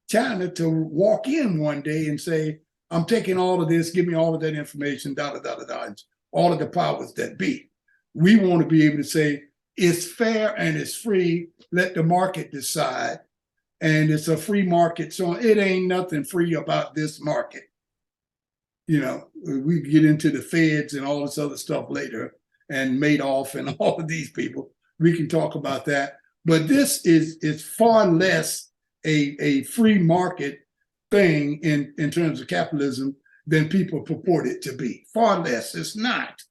China to walk in one day and say, I'm taking all of this, give me all of that information, all of the powers that be. We want to be able to say, it's fair and it's free, let the market decide. And it's a free market, so it ain't nothing free about this market. We get into the feds and all this other stuff later, and Madoff and all of these people. We can talk about that. But this is far less a free market thing in terms of capitalism than people purport it to be. Far less. It's not.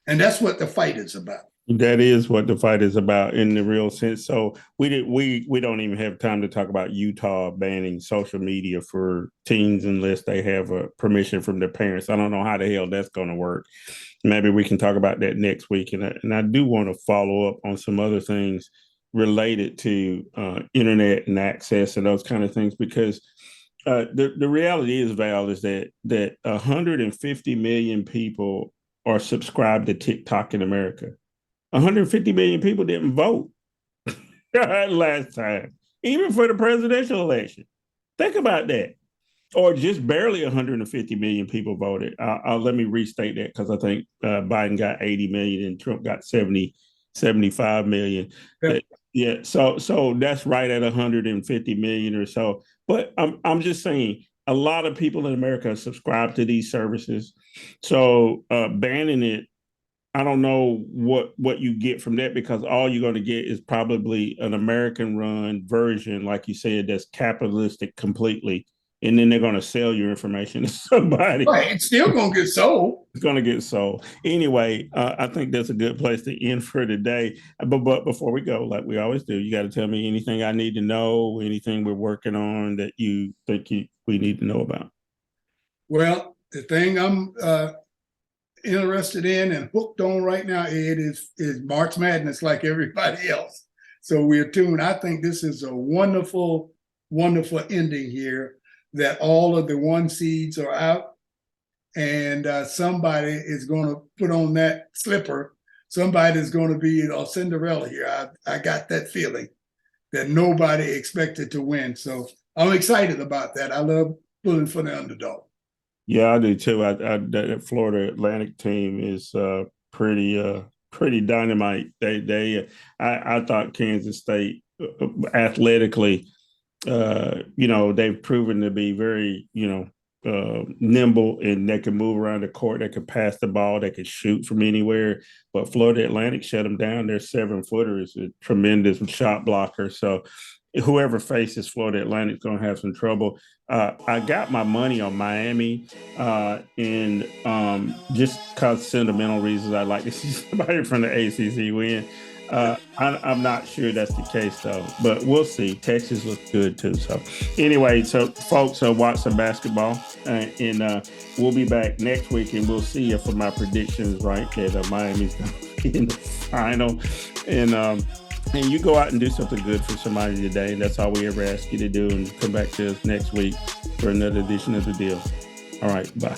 And that's what the fight is about. That is what the fight is about in the real sense. So we don't even have time to talk about Utah banning social media for teens unless they have a permission from their parents. I don't know how the hell that's going to work. Maybe we can talk about that next week. And I do want to follow up on some other things related to internet and access and those kind of things, because the reality is, Val, is that 150 million people are subscribed to TikTok in America. 150 million people didn't vote last time, even for the presidential election. Think about that. Or just barely 150 million people voted. Let me restate that, because I think Biden got 80 million and Trump got 75 million. Yeah. Yeah, so that's right at 150 million or so. But I'm just saying, a lot of people in America subscribe to these services. So banning it, I don't know what you get from that, because all you're going to get is probably an American-run version, like you said, that's capitalistic completely. And then they're going to sell your information to somebody. Right, it's still going to get sold. It's going to get sold. Anyway, I think that's a good place to end for today. But before we go, like we always do, you got to tell me anything I need to know, anything we're working on that you think we need to know about. Well, the thing I'm interested in and hooked on right now, Ed, is March Madness, like everybody else. So we're tuned. I think this is a wonderful, wonderful ending here, that all of the 1 seeds are out, and somebody is going to put on that slipper. Somebody is going to be Cinderella here. I got that feeling that nobody expected to win. So I'm excited about that. I love pulling for the underdog. Yeah, I do too. That Florida Atlantic team is pretty dynamite. I thought Kansas State athletically, they've proven to be very, nimble, and they can move around the court. They can pass the ball. They can shoot from anywhere. But Florida Atlantic shut them down. Their 7-footers, a tremendous shot blocker. So whoever faces Florida Atlantic is going to have some trouble. I got my money on Miami, and just because sentimental reasons, I'd like to see somebody from the ACC win. I'm not sure that's the case, though, but we'll see. Texas looks good, too. So anyway, so folks, watch some basketball, and we'll be back next week, and we'll see if my predictions right that Miami's going to be in the final. And you go out and do something good for somebody today. And that's all we ever ask you to do. And come back to us next week for another edition of The Deal. All right, bye.